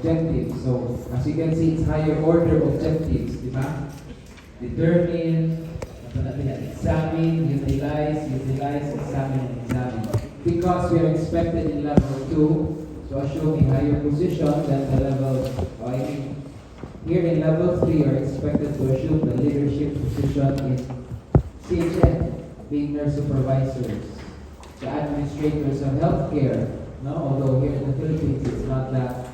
objectives. So, as you can see, it's higher order objectives, di ba? Determine, examine, utilize, examine, and examine. Because we are expected in level 2 to assume a higher position than the level, I mean, here in level 3, you are expected to assume the leadership position in CHN, being nurse supervisors, the administrators of healthcare. No, although here in the Philippines it's not that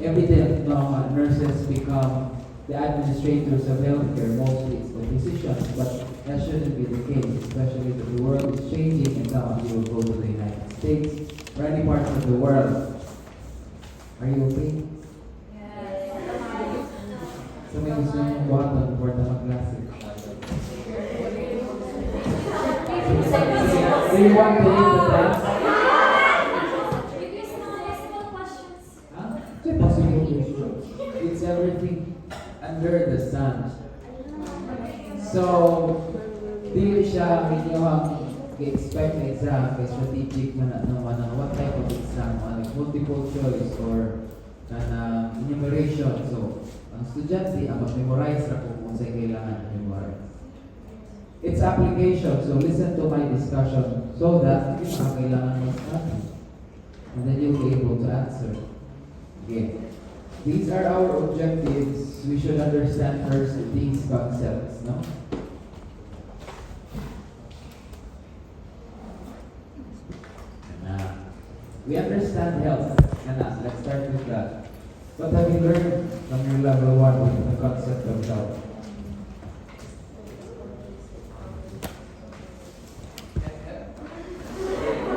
evident. No, nurses become the administrators of healthcare. Mostly it's the physicians, but that shouldn't be the case, especially that the world is changing and now you will go to the United States or any parts of the world. Are you okay? So may gusto niyong buhatan before na mag-classic. Do you want to leave the dance? Huh? It's a possible question. It's everything under the sun. So, dili siya inyong expect na exam, kay strategic man naman what type of exam, like multiple choice or enumeration. So, ang estudyante, ang mag-memorize na kung sa'yo kailangan memorize. Its application, so listen to my discussion so that if ang kailangan mo study, and then you'll be able to answer. Okay. These are our objectives. We should understand first these concepts, no? We understand health. Let's start with that. What have you learned from your level 1 with the concept of health?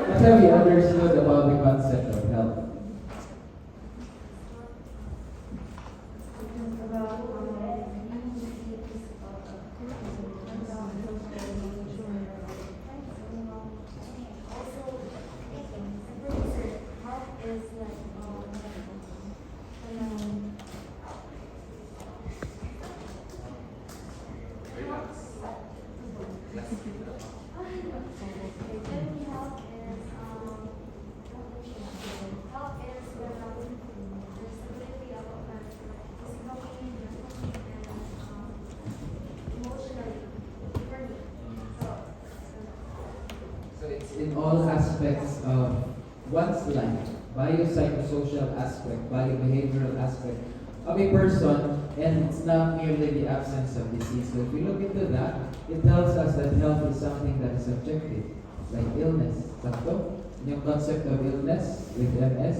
What have you understood about the concept of health? In all aspects of one's life, biopsychosocial aspect, biobehavioral aspect of a person, and it's not merely the absence of disease. So if we look into that, it tells us that health is something that is objective, like illness. Sakto? Yung concept of illness with MS?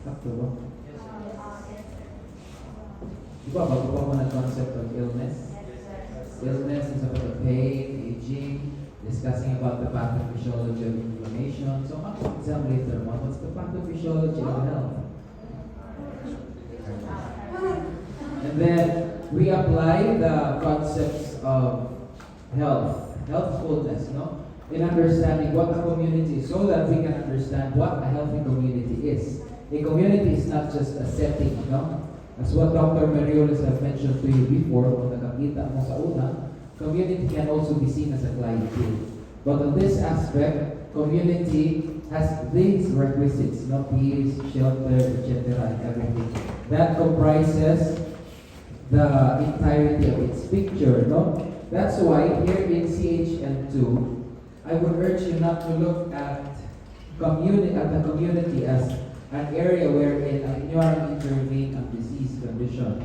Sakto ba? Diba, bago pa mo ng concept of illness? Illness is about the pain, aging, discussing about the pathophysiology of inflammation. So, exam later on, what's the pathophysiology of health? And then, we apply the concepts of healthfulness, no? In understanding what a community is, so that we can understand what a healthy community is. A community is not just a setting, no? As what Dr. Mariolis have mentioned to you before, kung nakakita mo sa una, community can also be seen as a clientele. But on this aspect, community has these requisites, no? Peace, shelter, etc., and everything. That comprises the entirety of its picture, no? That's why here in CHN2, I would urge you not to look at the community as an area wherein you are intervening on disease conditions.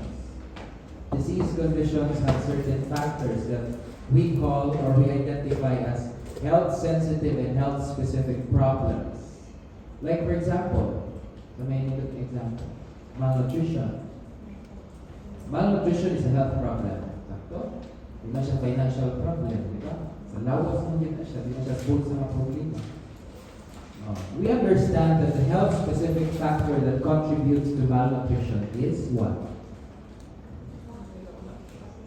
Disease conditions have certain factors that we call or we identify as health-sensitive and health-specific problems. Like, for example, the main example, malnutrition. Malnutrition is a health problem. Sakto? Di na siya financial problem, di ba? Sa lawas mo din na siya, di na siya full sa mga problema. We understand that the health-specific factor that contributes to malnutrition is what?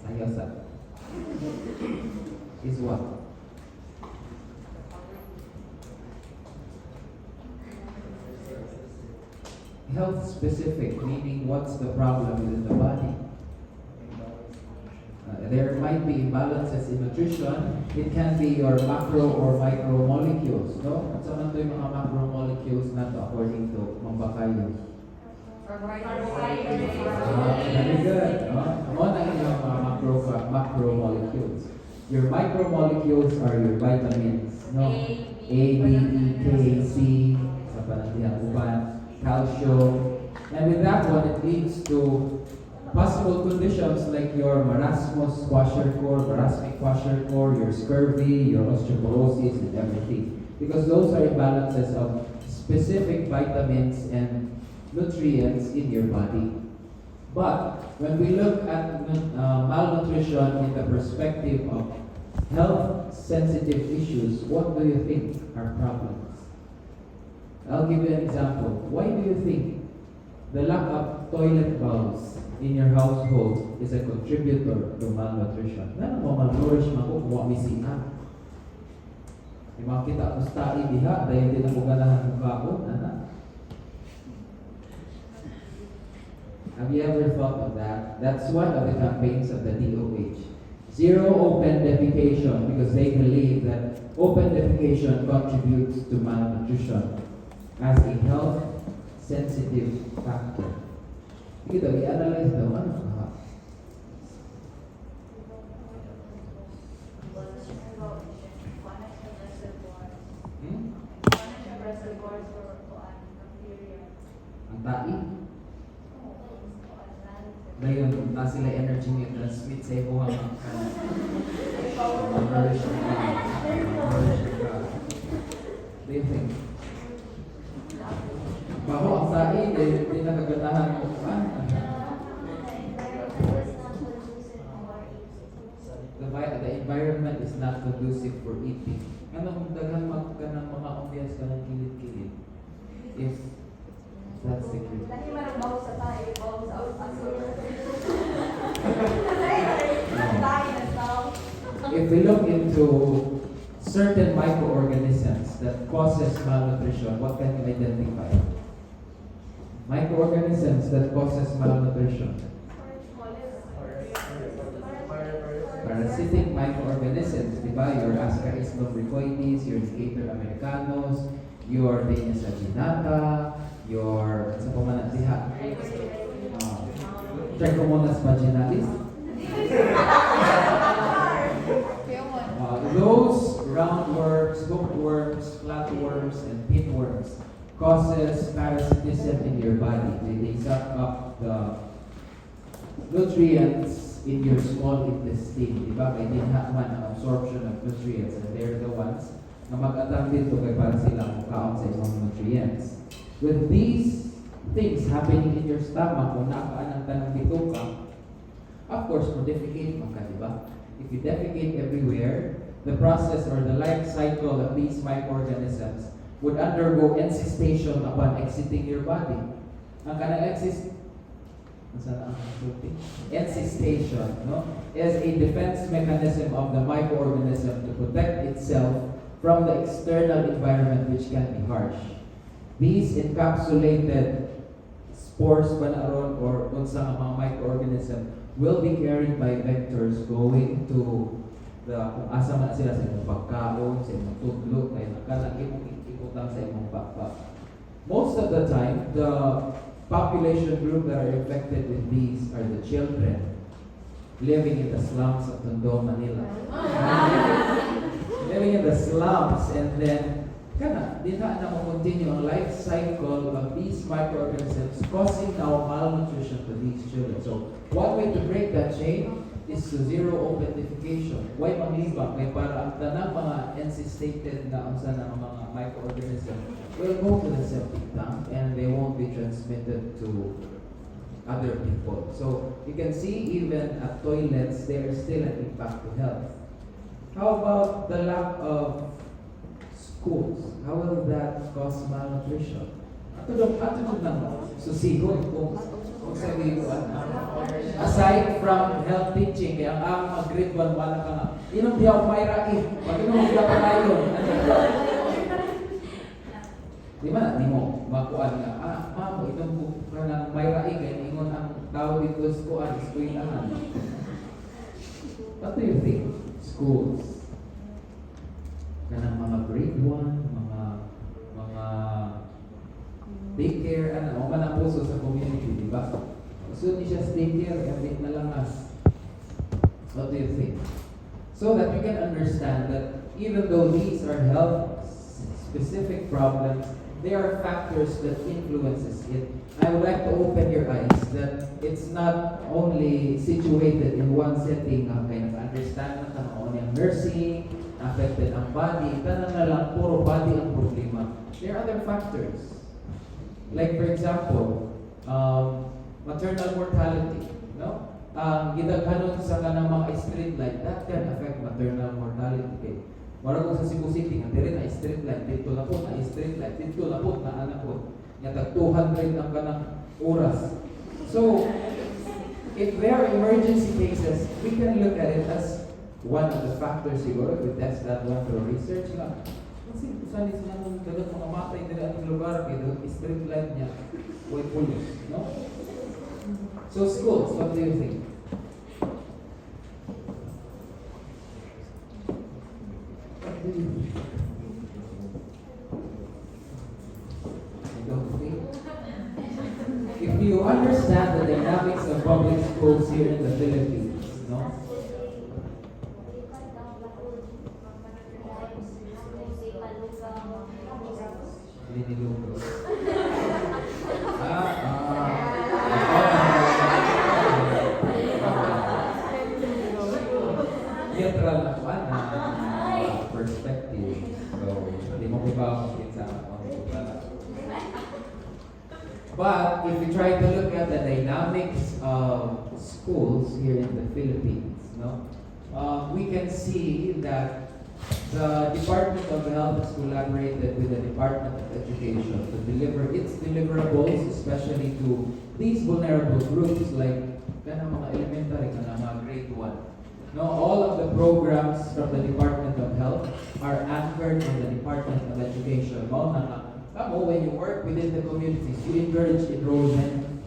Sayosa. Is what? Health-specific, meaning what's the problem within the body? There might be imbalances in nutrition. It can be your macro or micro molecules, no? At sa man to yung mga macromolecules na to according to Mambakayo. Very good. Mo na ilang mga macromolecules. Your micromolecules are your vitamins, no? A, B, E, K, C, sa panatihang uban, calcium. And with that one, it leads to possible conditions like your marasmus kwashiorkor, marasmic kwashiorkor, your scurvy, your osteoporosis, and everything. Because those are imbalances of specific vitamins and nutrients in your body. But when we look at malnutrition in the perspective of health-sensitive issues, what do you think are problems? I'll give you an example. Why do you think the lack of toilet bowls in your household is a contributor to malnutrition? Ano mo malnourish man ko kung misihan? Di makita ko sa diha dahil din ako ganahan ng kaon, ana. Have you ever thought of that? That's one of the campaigns of the DOH. Zero open defecation, because they believe that open defecation contributes to malnutrition as a health-sensitive factor. Ito, i-analyze daw, ano ka? Ang tai? Ngayon, na sila energy niya transmit sa iyo ang nourishment ka. Do you think? Baho ang sai, di nakaganahan mo pa. The environment is not conducive for eating. Anong dagang magkanang mga obvious ka ng kilid-kilid? If that's the case. If we look into certain microorganisms that causes malnutrition, what can you identify? Microorganisms that causes malnutrition. Parasitic microorganisms, di ba? Your Ascaris lumbricoides, your Scator americanus, your Danius aginata, your, sa pamanatiha, Trichomonas vaginalis. Those roundworms, hookworms, flatworms, and pinworms causes parasitism in your body. They suck up the nutrients in your small intestine. Diba? Kaya dinhaman ang absorption of nutrients, and they're the ones na mag-atang dito kay para silang mukhaon sa ibang nutrients. With these things happening in your stomach, kung nakaan ang tanong dito ka, of course, defecate ka, diba? If you defecate everywhere, the process or the life cycle of these microorganisms would undergo encystation upon exiting your body. Ang kanang encystation, no, is a defense mechanism of the microorganism to protect itself from the external environment, which can be harsh. These encapsulated spores ba na ron or unsa mga microorganism will be carried by vectors going to the kung asa man sila sa imong pagkaon, sa imong tudlo, kay kanang imong sa imong pakpak. Most of the time, the population group that are infected with these are the children living in the slums of Tondo, Manila. Living in the slums, and then di na continue ang life cycle of these microorganisms causing now malnutrition to these children. So, one way to break that chain is to zero open defecation. Why manglibang? Kaya para ang tanang mga encystated na unsa na mga microorganism will go to the septic tank and they won't be transmitted to other people. So, you can see even at toilets, there is still an impact to health. How about the lack of schools? How will that cause malnutrition? Ato dong nang susigon kung sabi ko aside from health teaching, kaya ang grade 1 wala ka nga. Inom diya may rai. Pag inom diya pa tayo. Di ba? Di mo makuan nga. Ma'am, inom ko ka ng may rai kaya ingon ang tao dito sa kuan, eskwelahan. What do you think? Schools. Kanang mga grade 1, mga daycare, ano, man ang puso sa community, di ba? So, ni siya sa daycare, kapit na lang as. What do you think? So that you can understand that even though these are health specific problems, they are factors that influences it. I would like to open your eyes that it's not only situated in one setting, kind of understand na kung yung nursing, affected ang body, tanang na lang, puro body ang problema. There are other factors. Like for example, maternal mortality, no? Gidaghanon sa kanang mga street light, that can affect maternal mortality. Okay. Mara kung sa Cebu City, nga dire na street light, dito na po na street light, dito na po na anak po. Nga tag 200 ang kanang oras. So, if there are emergency cases, we can look at it as one of the factors siguro. We test that one through research lang. Kasi saan sila nung dagat mga matay dire ating lugar, kaya street light niya, way pulos, no? So schools, what do you think? What do you think? I don't think. If you understand the dynamics of public schools here in the Philippines, no? Linilugos. Neutral na pa na perspective. So, hindi mo kibaw sa But if you try to look at the dynamics of schools here in the Philippines, no, we can see that the Department of Health has collaborated with the Department of Education to deliver its deliverables, especially to these vulnerable groups like mga elementary, mga grade 1. No, all of the programs from the Department of Health are anchored in the Department of Education. When you work within the communities, you encourage enrollment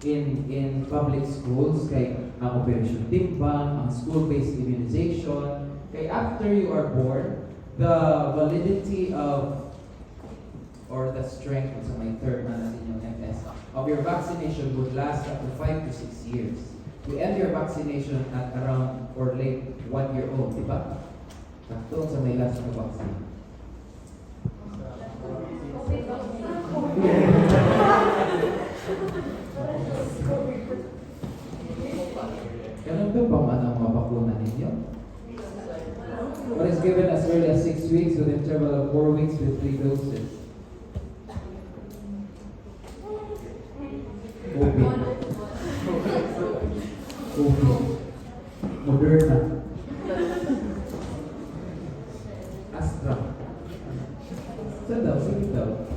in public schools, kay ang Operation Timbang, ang school-based immunization. Kay after you are born, the validity of or the strength sa may term na natin yung MS of your vaccination would last up to 5 to 6 years. You end your vaccination at around or late 1 year old, di ba? Sakto sa may last na vaccine. Ganun ba pa man ang mga bakuna ninyo? Or is given as early as 6 weeks with interval of 4 weeks with 3 doses? COVID. COVID. Moderna. Astra. Saan daw? Sige daw.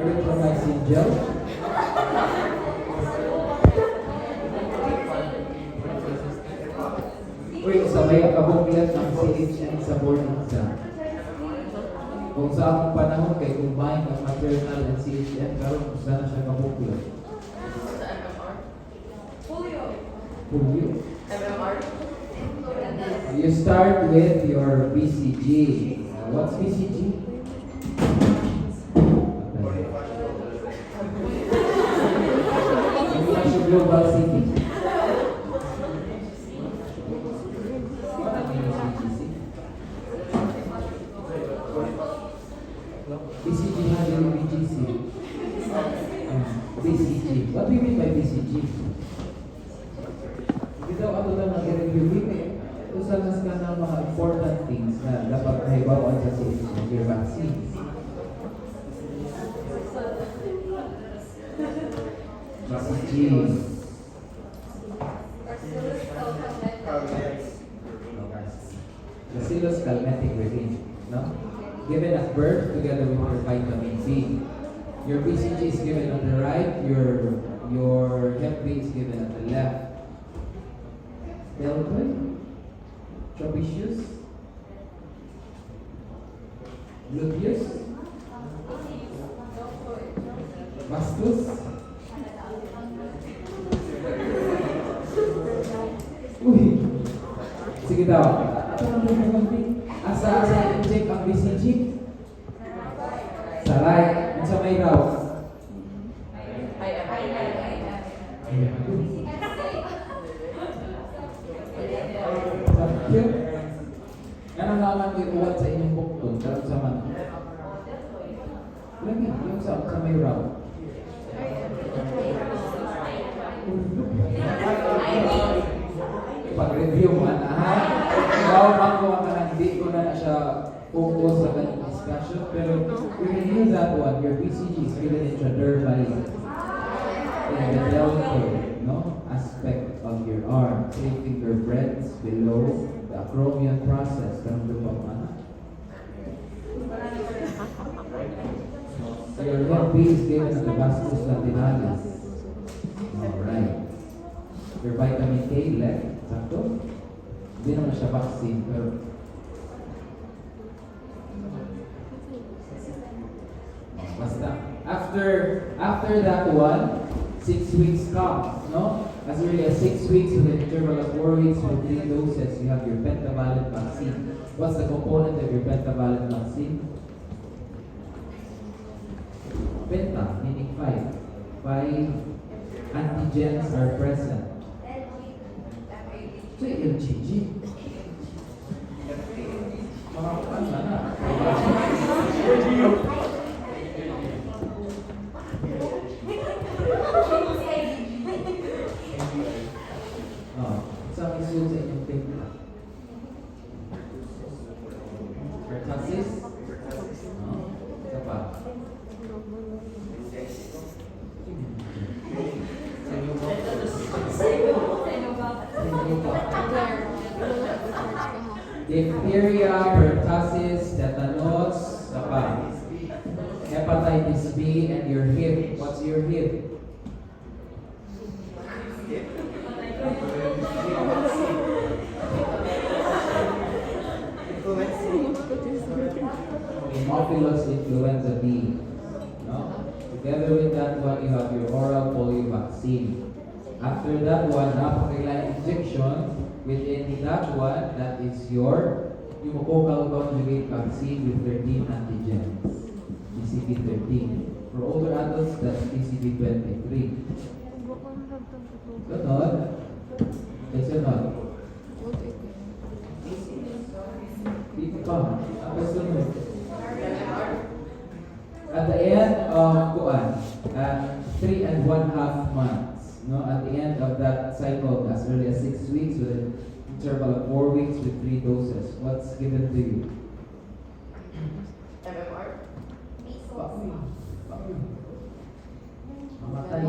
Erythromycin gel. Uy, sabay ang kabuklat ng CHN sa board exam. Kung sa akong panahon kay combine ang maternal and CHN, karon kung saan na siya kabuklat. Polio. You start with your BCG. What's BCG? Global City. What ang BCG? BCG has your BGC. BCG. What do you mean by BCG? Ito ato lang nag-review usan nas ka ng mga important things na dapat nahibawan sa your vaccines. BCG. Bacillus calmetic regime, no? Given at birth together with your vitamin B. Your BCG is given on the right, your Hep B is given on the left. Deltoid, Trapezius, Gluteus, Vastus, uy, Sige daw. Asa i-check ang BCG? Saray. Ang sa may raw. Ano naman iuwan sa inyong bukton? Karoon sa man. Lagi, yung sa may raw. Pag-review man, bawa man ko ang hindi ko na siya focus sa ganang discussion, pero we can use that one. Your BCG is given intradermally in the deltoid, no, aspect of your arm, 3 finger breadths below the acromion process. Ganun ko pa man. So your hip B is given at the vastus lateralis. Alright. Your vitamin K left. Sakto? Hindi naman siya vaccine, pero basta. After that one, 6 weeks comes, no? As early as 6 weeks with an interval of 4 weeks with 3 doses, you have your pentavalent vaccine. What's the component of your pentavalent vaccine? Penta, meaning 5. 5 antigens are present. So, LGG. Makakuan sana. Sa isul sa inyong penta. Pertussis? Isa pa. Diphtheria, pertussis, tetanus, apa? Hepatitis B, and your hip. What's your hip? Haemophilus influenza B. No? Together with that one, you have your oral polio vaccine. After that one, napakailang injection. Within that one, that is your pneumococcal conjugate vaccine with 13 antigens. BCG 13. For older adults, that's BCG 23. Sunod. Sunod. Dito pa. Ang sunod. At the end of kuan, at 3.5 months. No, at the end of that cycle, as early as 6 weeks with an interval of 4 weeks with 3 doses, what's given to you? MMR? Mamatay.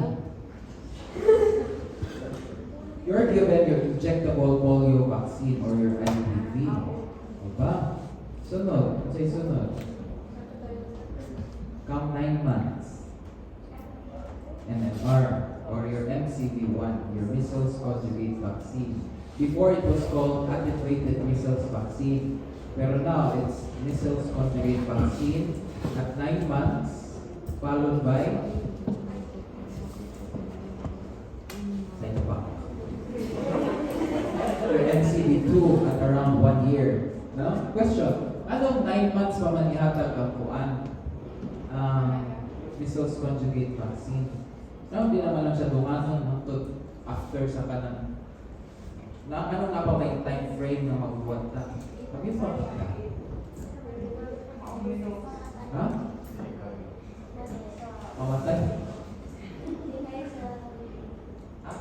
You're given your injectable polio vaccine or your IPV. Diba? Sunod. Say sunod. Come 9 months. MMR. Or your MCV1, your measles conjugate vaccine. Before it was called attenuated measles vaccine, pero now it's measles conjugate vaccine at 9 months, followed by your MCV2 at around 1 year. No? Question, anong 9 months pa man ihatag ang kuan? Measles conjugate vaccine. No, hindi naman lang siya dumanon hangtod after sa kanang na ano nga ba may time frame na magbuhat na? Sabi mo ba? Ha? Mamatay? Ha?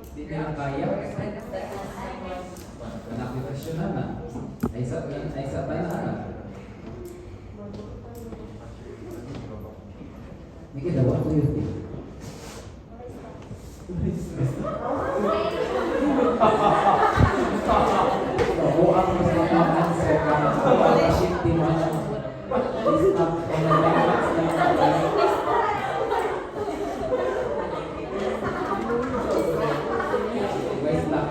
Hindi niya kaya? Nakipasyon na. Ay sa tanan. Nikita, what do you think? Buang mo sa mga answer ka na shift din mo na stop on the next why stop?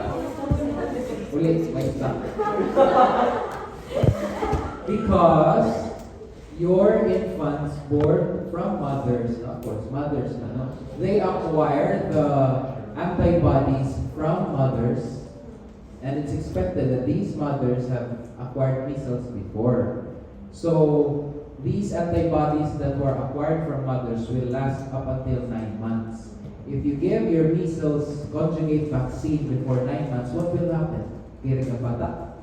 Ulit, why stop? Because your infants born from mothers, of course, mothers na, no? They acquire the antibodies from mothers And it's expected that these mothers have acquired measles before. So these antibodies that were acquired from mothers will last up until 9 months. If you give your measles conjugate vaccine before 9 months, what will happen? Kira ka bata?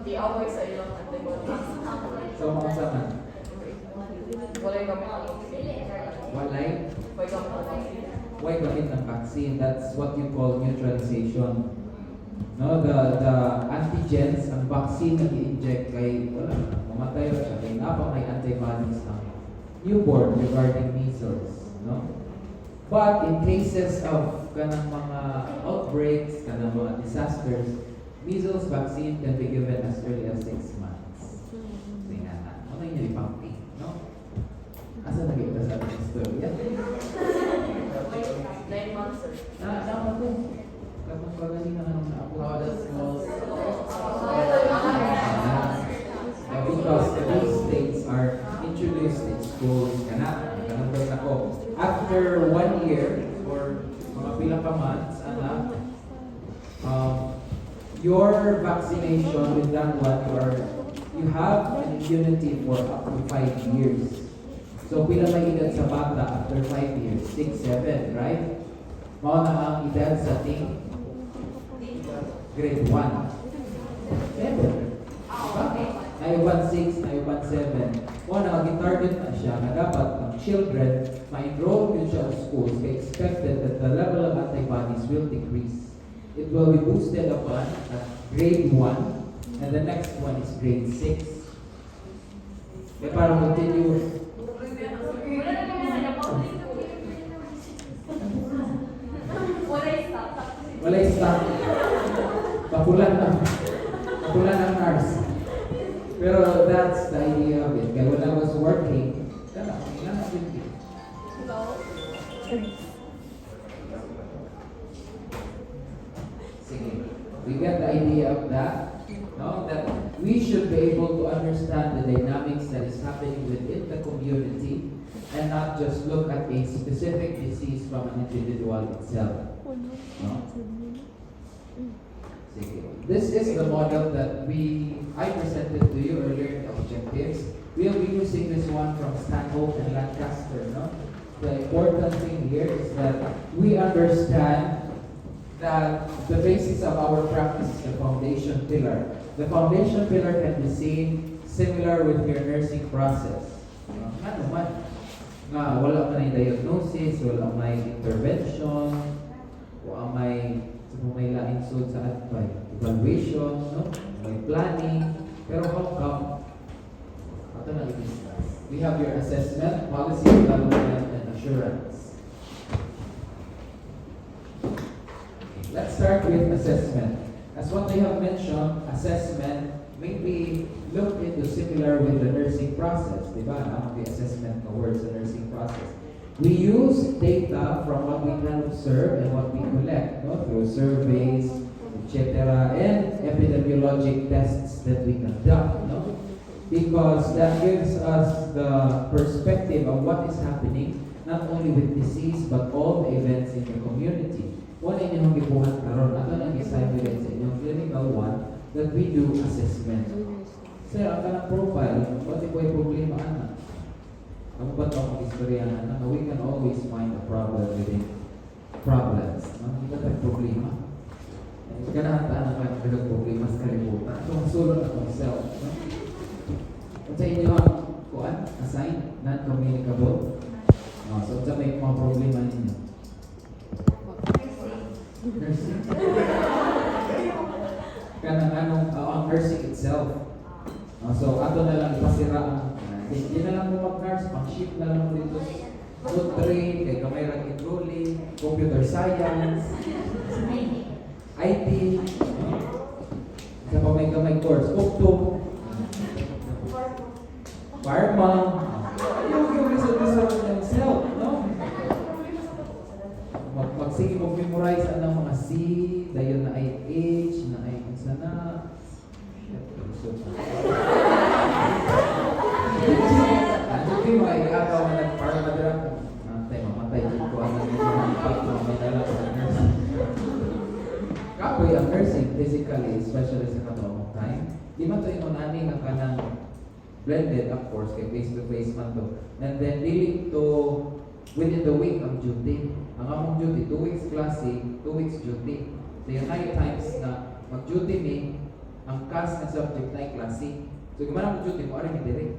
I-away sa ilang antibodies. So, mga saman? Walay gamit ang Walay? Walay gamit ang vaccine. Why gamit ng vaccine? That's what you call neutralization. No, the antigens, ang vaccine na i-inject kay, wala, mamatay na siya. Kaya napang may antibodies ng newborn regarding measles. No? But in cases of kanang mga outbreaks, kanang mga disasters, measles vaccine can be given as early as 6 months. Sige na. Ano yung ipampi? No? Asa nag-iba sa ating story? 9 months, sir. Tama to. Kapag pagaling na naman ako. How the schools Because these things are introduced in schools. Kanang ako. After 1 year, or mga pilang pa months, your vaccination with that one, you have an immunity for up to 5 years. So, pila may edad sa bata after 5 years? 6, 7, right? Mao na ang edad sa ting grade 1. 7. Diba? Naiwan 6, naiwan 7. Mao na, gitarget na siya na dapat ang children ma-enroll yun siya sa schools kaya expected that the level of antibodies will decrease. It will be boosted upon at grade 1, and the next one is grade 6. Kaya para continue. Walay stop. Papulan na. Papulan ang nurse. Pero that's the idea of it. Kaya when I was working, sige. We get the idea of that. No? That we should be able to understand the dynamics that is happening within the community and not just look at a specific disease from an individual itself. No? Sige. This is the model that I presented to you earlier in the objectives. We'll be using this one from Stanhope and Lancaster. No? The important thing here is that we understand that the basis of our practice is the foundation pillar. The foundation pillar can be seen similar with your nursing process. Ano man? Nga, wala man ay diagnosis, wala may intervention, wala may lain sud sa evaluation, no? May planning, pero how come? Ito na i-discuss. We have your assessment, policy development, and assurance. Let's start with assessment. As what I have mentioned, assessment may be looked into similar with the nursing process. Diba? The assessment towards the nursing process. We use data from what we can observe and what we collect, no? Through surveys, etc., and epidemiologic tests that we conduct. No? Because that gives us the perspective of what is happening, not only with disease, but all the events in the community. One inyong gibuhat karon, ato nang i-simulate sa inyong clinical one that we do assessment. Sir, ang kanang profile, what if may problema ana? Ang ba't ako istoryahan na we can always find a problem within problems. Hindi ka tayo problema. Ganahantaan ang mga problema sa kalibutan. Ito ang sulong akong self. At sa inyo ang kuan, assign, non-communicable. So, sa may mga problema ninyo. Nursing. Kanang ang nursing itself. So, ato na lang ipasira ang hindi na lang mo mag-nurse, pang-shift na lang mo dito. Food train, kay kamay rang enrolling, computer science, IT, sa pamay-kamay course, Octo, Pharma, yung result themselves, no? Magsige mag-memorize ang mga C, dayon na ay H, na ay isa na. Ano yung mga i-agaw na nag-pharma drug? Mamatay dito ang nag-iipag, may dala sa nurse. kapoy ang nursing physically, especially sa katuong time. Di man to yung ani nga kanang blended, of course, kay face-to-face man to. And then, dili to within the week ang duty. Ang among duty, 2 weeks klase, 2 weeks duty. So, yung 9 times na mag-duty ni, ang cast na subject na klase. So, kung man ang duty mo, aray direct.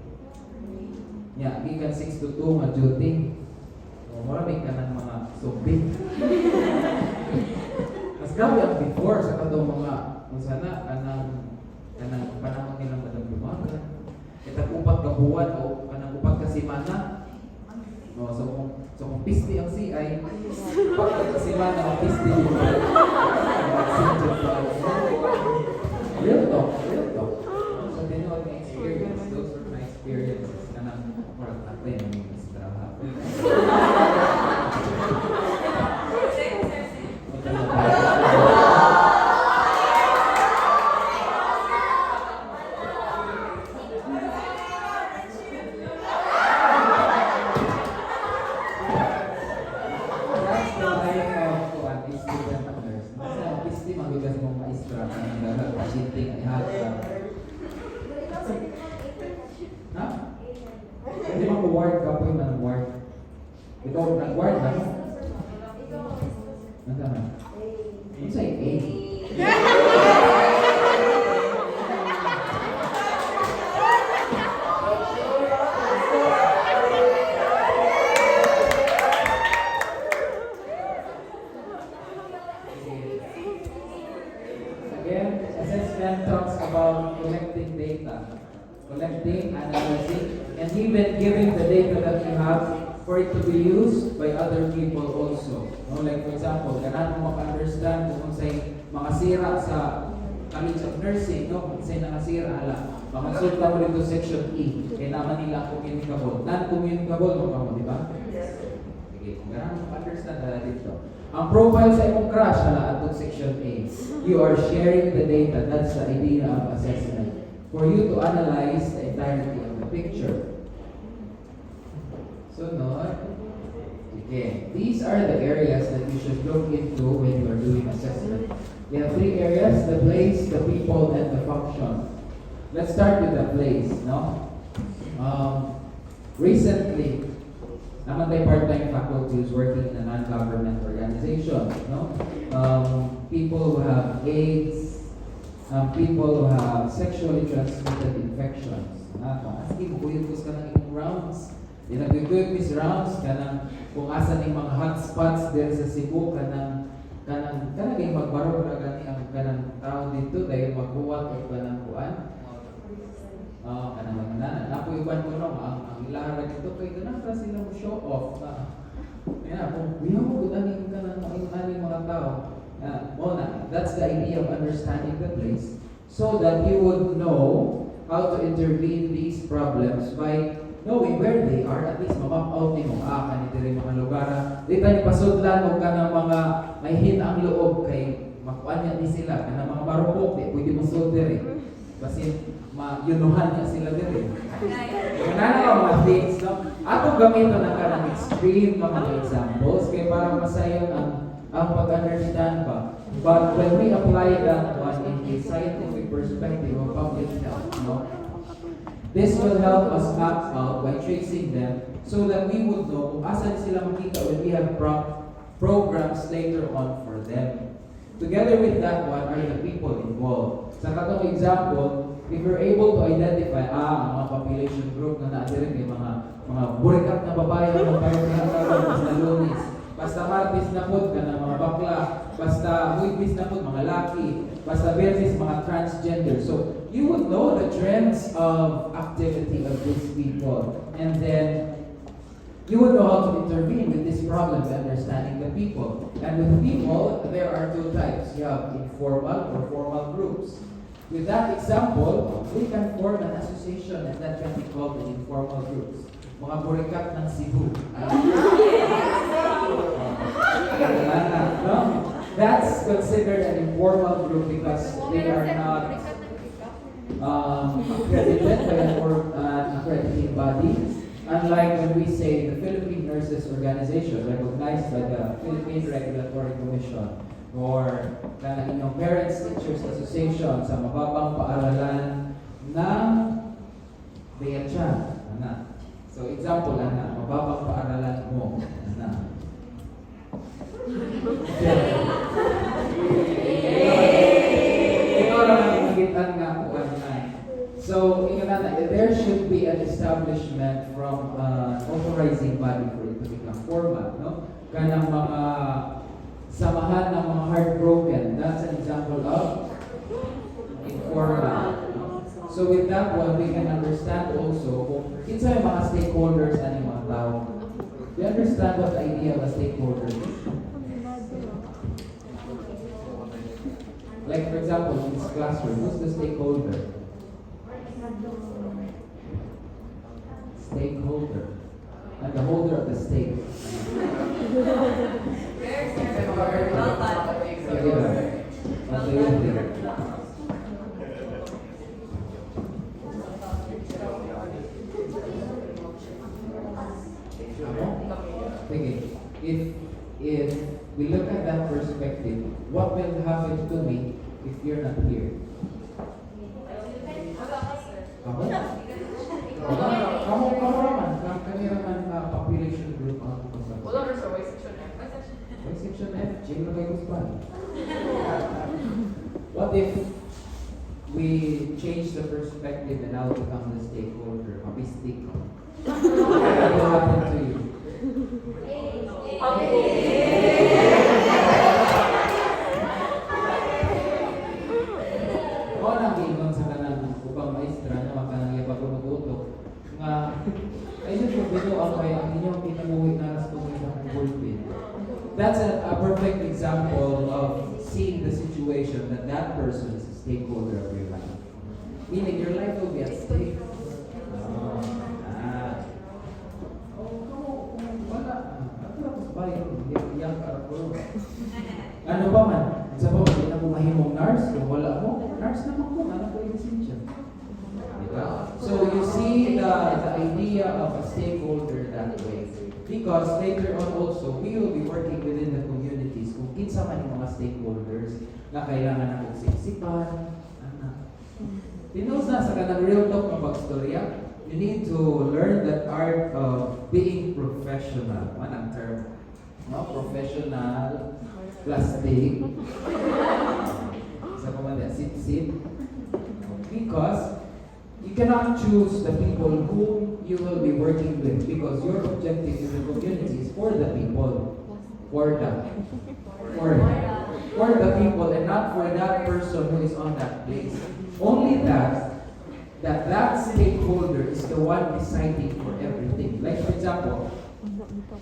Yeah, gikan 6 to 2 nga duty. So, marami ka ng mga subject. Mas grabe ang before sa katong mga, kung sana, kanang panahon nilang madang lumaga. Kita upat ka buwan o kanang upat ka simana. No, so kung pisti ang CI, upat ka simana ang pisti yung real talk, real talk. So din yung my experience, those were my experiences. Kanang murag natin, may mistraha. That's the life of what is student nurse. Kasi ang pisti mabigas mong maistra ka ng lahat, pasyente ay hata. Ha? Hindi mo ward ka po yung ward. Ikaw nag-ward na mo? Nasa na? Ano sa'yo? Again, assessment talks about collecting data, collecting, analyzing, and even giving the data that you have for it to be used by other people also. No, like for example, kailangan mo maka-understand kung say mga sira sa College of Nursing, no? Kung say nakasira, makasulta mo dito section E, kaya naman nila communicable. Non-communicable mo ka mo, di ba? Sige, kung kailangan mo maka-understand na dito. Ang profile sa imong crush, atong section A. You are sharing the data. That's the idea of assessment. For you to analyze the entirety of the picture. So, no. Okay. These are the areas that you should look into when you are doing assessment. We have 3 areas: the place, the people, and the function. Let's start with the place, no? Recently, naman tayo part-time faculty who's working in a non-government organization, no? People who have AIDS, people who have sexually transmitted infections. Asking mo, kuyos ka ng inyong rounds. Pinag-kuyos rounds ka ng kung asa ng mga hotspots there sa Cebu, kanang yung magbaro na gani ang kanang tao dito dahil magbuwat o kanang kuan. Kanang magnanan. Napo iban ko no, ang ilahan dito kay kanang ra sila mo show off na. Kaya kung biyaw mo gudani ka ng mga tao. That's the idea of understanding the place so that you would know how to intervene these problems by knowing where they are. At least mamap out ni mo, kanito rin mga lugar. Di tayo pasudlan o ka ng mga may hinang loob kay makuan niya ni sila. Ka ng mga marupok, pwede mo sud diri. Kasi mayunuhan niya sila diri. Kaya na mga things, no? Atong gamiton ang kanang extreme mga examples kaya para masayon ang pag-understand pa. But when we apply that one in a scientific perspective of public health, no? This will help us map out by tracing them so that we would know kung asan sila makita when we have programs later on for them. Together with that one are the people involved. Sa katong example, if we're able to identify ang mga population group na naadirin kay mga burikat na babae na basta lunis, basta martis na pod ka na mga bakla, basta huibis na pod mga laki, basta versus mga transgender. So you would know the trends of activity of these people, and then you would know how to intervene with this problem by understanding the people. And with people, there are 2 types. You have informal or formal groups. With that example, we can form an association and that can be called the informal groups. Mga burikat ng Cebu. No? That's considered an informal group because they are not accredited by an accrediting body. Unlike when we say the Philippine Nurses Organization, recognized by the Philippine Regulatory Commission. or na inyong Parents Teachers Association sa mababang paaralan ng Beachan. Ana. So example, ana, mababang paaralan mo. Ana. Ikaw lang ang magitan nga ako na. So, there should be an establishment from authorizing body for it to become formal, no? Kanang mga samahan ng mga heartbroken, that's an example of informal. No? So with that one, we can understand also kung kinsa yung mga stakeholders na mga tao. Do you understand what the idea of a stakeholder is? Like for example, in this classroom, who's the stakeholder? Stakeholder. And the holder of the stake. Okay. If we look at that perspective, what will happen to me if you're not here? Kamu raman, kami raman population group ang kasama. Wala rin sa Y section F. Y section F, chill na kayo sa What if we change the perspective and now become the stakeholder? Mabistik ko. What will happen to you? O nang giingon sa kanang upang maestra na makanang ipagulututok nga ayun ko bino ang kay ang inyong pinamuhi na sa isang bulpin. That's a perfect example of seeing the situation that that person is a stakeholder of your life. Meaning your life will be at stake. Ano ba man? Sa pa, hindi na mo mahimong nurse. Kung wala mo, nurse naman ko. Ano ko yung lisensya? Diba? So you see the idea of a stakeholder that way. Because later on also, we will be working within the communities kung kinsa man yung mga stakeholders na kailangan ng ugsip-sipan. Tinos na sa kanang real talk ng pagstorya, you need to learn that art of being professional. Anong term? No? Professional, plastic, sa pamanda, sit-sit. Because you cannot choose the people whom you will be working with because your objective in the community is for the people. For the people and not for that person who is on that place. Only that stakeholder is the one deciding for everything. Like for example,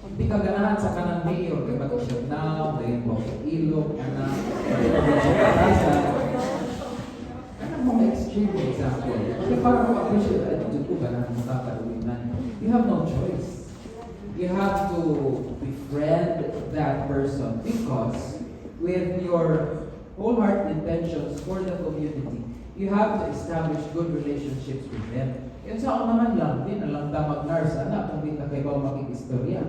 hindi ka ganahan sa kanang mayor kay Bato Siagnaw, dahil mo Ilog, anak, kanang mga extreme example. Kasi para mag-appreciate, ay, dito ko ganahan mo kakaluwinan. You have no choice. You have to befriend that person because with your wholehearted intentions for the community, you have to establish good relationships with them. Yun sa ako naman lang, di na lang damag nurse, anak, kung di na kayo ba makikistorya.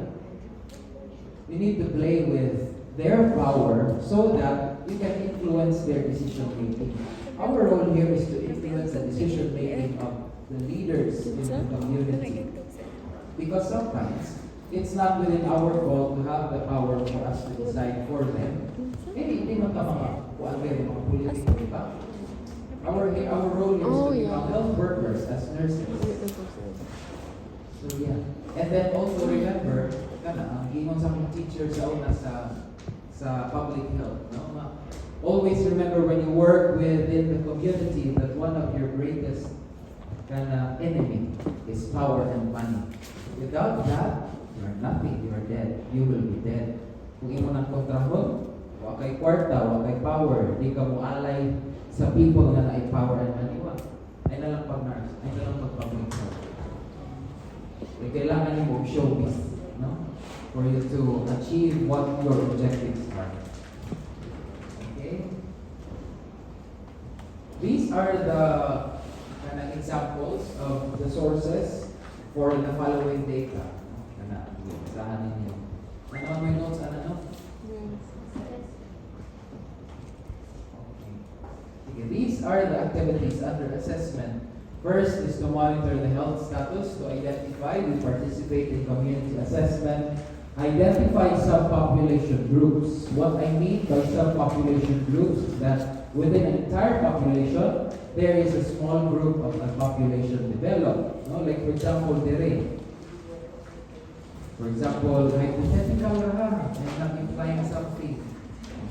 You need to play with their power so that you can influence their decision making. Our role here is to influence the decision making of the leaders in the community. Because sometimes, it's not within our role to have the power for us to decide for them. Hindi man ka mga mga politiko, di ba? Our role is to become health workers as nurses. So yeah. And then also remember, ang ingon sa mga teacher sa una sa public health, no? Always remember when you work within the community that one of your greatest enemy is power and money. Without that, you are nothing. You are dead. You will be dead. Kung imo ng kontrahon, wa kay kwarta, wa kay power, di ka mo alay sa people na na-power and money. Ay na lang pag-nurse, ay na lang pag-public health. Kailangan mo showbiz, no? For you to achieve what your objectives are. Okay? These are the examples of the sources for the following data. Sahan ninyo. Ano may notes? Ano? Okay, these are the activities under assessment. First is to monitor the health status, to identify, we participate in community assessment, identify subpopulation groups. What I mean by subpopulation groups is that within an entire population, there is a small group of a population developed. No? Like for example, dere. For example, hypothetical ra, I'm not implying something.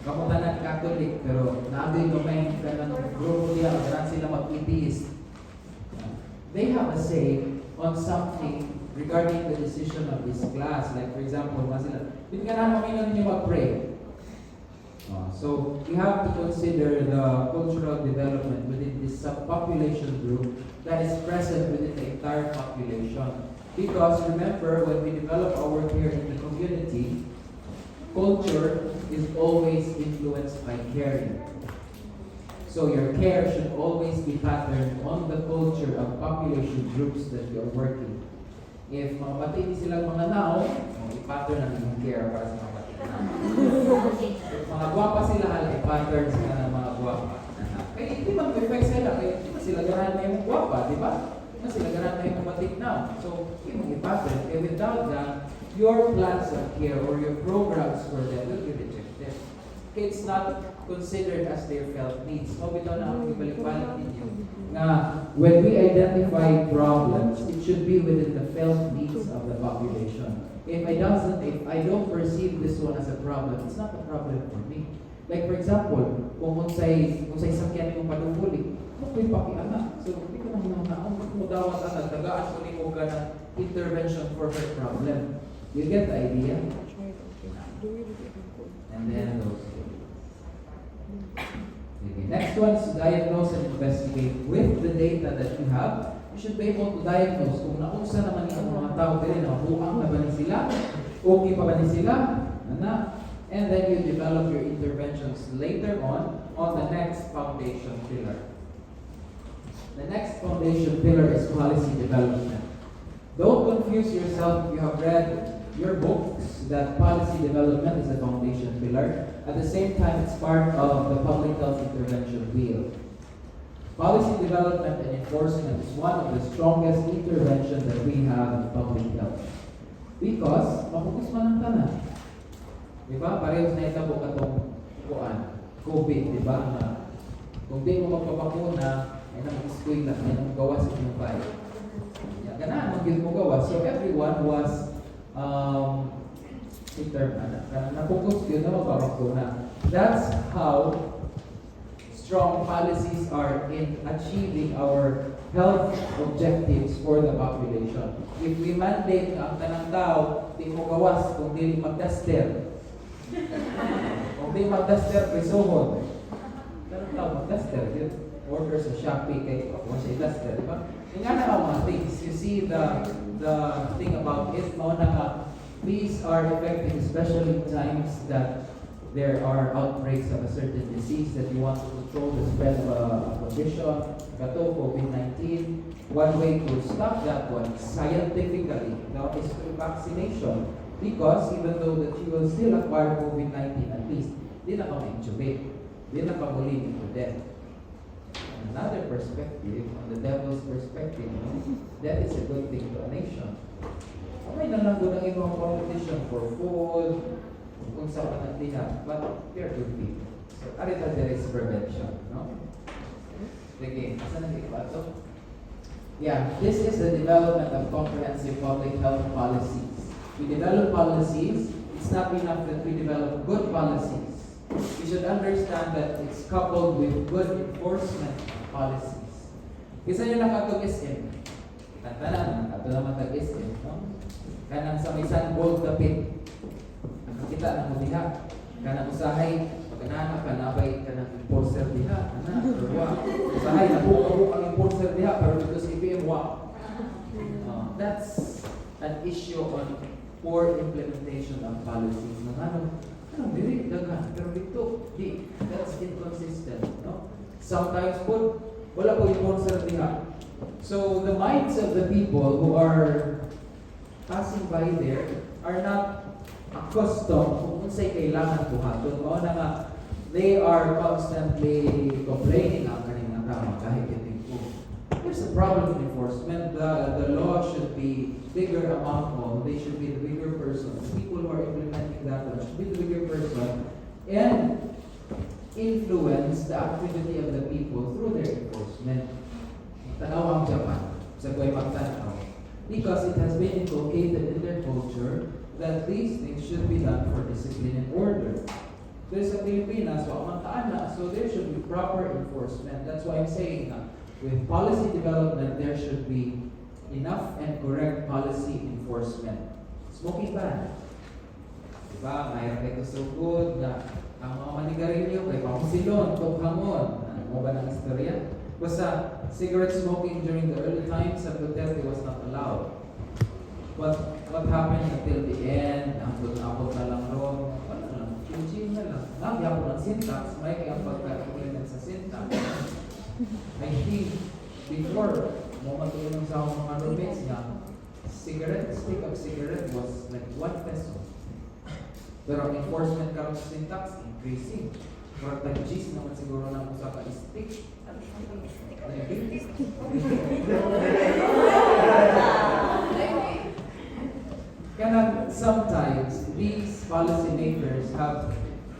Kamutanan Catholic, pero naagay gamay ka ng grupo niya, kailangan sila mag-atheist. They have a say on something regarding the decision of this class. Like for example, masila, hindi ka na mamina ninyo mag-pray. So we have to consider the cultural development within this subpopulation group that is present within the entire population. Because remember, when we develop our work here in the community, culture is always influenced by caring. So your care should always be patterned on the culture of population groups that you are working. If mga batid silang mga nao, i-pattern ang inyong care para sa mga batid na. If mga gwapa sila, i-pattern sila ng mga gwapa. Kaya hindi mag-effect sila, kaya hindi na sila ganahan na yung gwapa, di ba? Hindi na sila ganahan na yung batid na. So, hindi mo i-pattern. Kaya without that, your plans of care or your programs for them will be rejected. Okay, it's not considered as their felt needs. So, ito na ang ibalik-balik ninyo. Nga, when we identify problems, it should be within the felt needs of the population. If I don't perceive this one as a problem, it's not a problem for me. Like for example, kung unsay sakyan yung padunguli, ano ko yung pakialam? So, hindi ko na hinahanaan, kung mudawat ang tagaan ko ni mo ka ng intervention for her problem. You get the idea? And then those. Okay. Next one is to diagnose and investigate. With the data that you have, you should be able to diagnose kung naunsa naman ang mga tao din, nabuang na ba ni sila, okay pa ba ni sila, and then you develop your interventions later on the next foundation pillar. The next foundation pillar is policy development. Don't confuse yourself if you have read your books that policy development is a foundation pillar. At the same time, it's part of the public health intervention field. Policy development and enforcement is one of the strongest interventions that we have in public health. Because, mapukus man ang tanan. Diba? Parehos na itabo katong COVID, diba? Na, kung di mo magpapakuna, ay nang-iskuy na, ay nang-gawas sa inyong bahay. Ganaan, mag-give mo gawas. So everyone was na-focus yun na magpapakuna. That's how strong policies are in achieving our health objectives for the population. If we mandate na ang tanang tao, di mo gawas kung di magdaster. Kung di magdaster, presohon. Tanang tao, magdaster. Order sa Shopee kay ako siya daster, di ba? Yung nga na mga things, you see the thing about it, these are effective especially in times that there are outbreaks of a certain disease that you want to control the spread of a condition, kato COVID-19. One way to stop that one scientifically now is through vaccination, because even though that you will still acquire COVID-19, at least di na ka ma-intubate, di na ka muli into death. Another perspective, on the devil's perspective, that is a good thing to a nation. Okay na lang doon ang ibang competition for food, kung saan ka nagdiha, but they're good people. So, arita there is prevention, no? Sige, asan ang iba? So, yeah, this is the development of comprehensive public health policies. We develop policies, it's not enough that we develop good policies. We should understand that it's coupled with good enforcement policies. Kisa nyo nakatog SM. Kanta na, nakatog naman tag-SM. No? Kanang sa may sandboard kapit. Nakakita na mo diha. Kanang usahay, pagkanahan ka nabay ka ng enforcer diha. Usahay, nabuka ang enforcer diha, pero dito sa IPM, that's an issue on poor implementation of policies. Dili dagan, pero dito, that's inconsistent, no? Sometimes po, wala po yung sponsor diha. So the minds of the people who are passing by there are not accustomed kung unsay kailangan buhaton. Mao na nga, they are constantly complaining ang kanilang tama kahit hindi po. There's a problem in enforcement. The law should be bigger among all. They should be the bigger person. The people who are implementing that law should be the bigger person and influence the activity of the people through their enforcement. Tanaw ang Japan sa Kuwait Magtanaw. Because it has been inculcated in their culture that these things should be done for discipline and order. There's a Pilipinas, so there should be proper enforcement. That's why I'm saying with policy development, there should be enough and correct policy enforcement. Smoking ban. Diba, mayroon ito so good na ang mga manigarilyo kay pamusilon, tughangon. Ano mo ba ng istorya? Basta, cigarette smoking during the early times of Duterte was not allowed. What happened until the end, abot na lang ron, wala lang, chill na lang. Nagyapo ng syntax, may kaya pagka-implement sa syntax. I think, before, mo matulong sa akong mga roommates nga, stick of cigarette was like 1 peso. Pero ang enforcement karon sa syntax, increasing. Pero tag-G's naman siguro na usa ka stick. Kaya sometimes, these policymakers have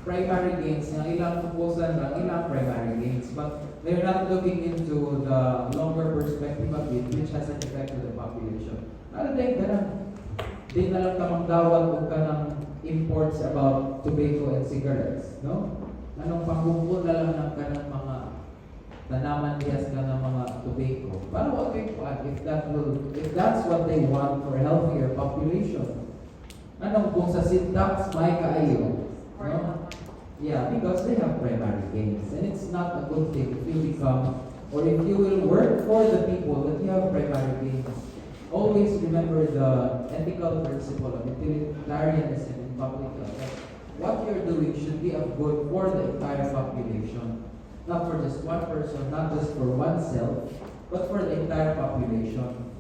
primary gains, ng ilang proposal ng ilang primary gains, but they're not looking into the longer perspective of it, which has an effect on the population. Ano din, ganun. Di na lang tamang dawat o ka ng imports about tobacco and cigarettes, no? Anong pangkumpul na lang ng kanang mga tanaman niyas ka ng mga tobacco. Paano okay po if that's what they want for a healthier population? Anong kung sa syntax may kaayo? No? Yeah, because they have primary gains. And it's not a good thing if you become, or if you will work for the people that you have primary gains. Always remember the ethical principle of utilitarianism in public health. What you're doing should be of good for the entire population. Not for just one person, not just for oneself, but for the entire population.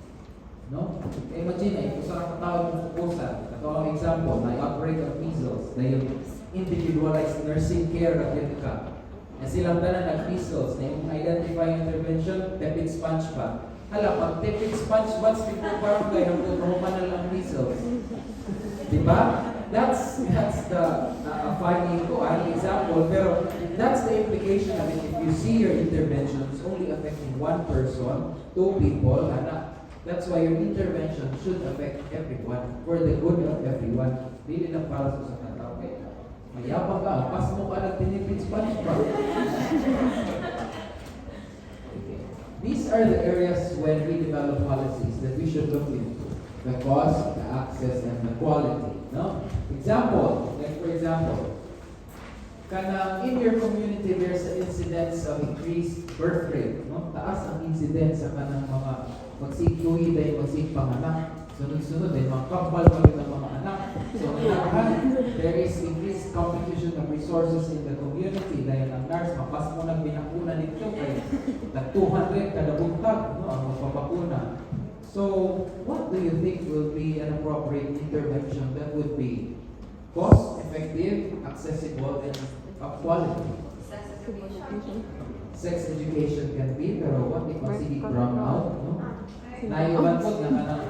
No? Imagine, kung saan katawag ng proposal, katawag example, may outbreak of measles, dahil individualized nursing care na yun ka. Na silang tanan nag-measles, na yung identify intervention, tepid sponge pa. Hala, pag tepid sponge ba, speaker parang kayo, nagtuturuman na lang measles. Diba? That's the funny example, pero that's the implication of it. If you see your interventions only affecting one person, 2 people, that's why your intervention should affect everyone, for the good of everyone. Dili lang para sa katao. Mayabang ka, pas mo ka nagtinipid sponge ba? These are the areas when we develop policies that we should look into. The cost, the access, and the quality. No? Example, like for example, in your community there's an incidence of increased birth rate. No? Taas ang incidence sa kanang mga magsigtuhi dahil magsigpanganak. Sunod-sunod dahil mga kapal ng mga anak. So, there is increased competition of resources in the community dahil ang nurse, mapas mo ng binakuna dito kay nag 200 kada buntag, no, ang magpapakuna. So, what do you think will be an appropriate intervention that would be cost-effective, accessible, and of quality? Sex education can be, pero what if masigi brown out, no? Naiwan ko na kanang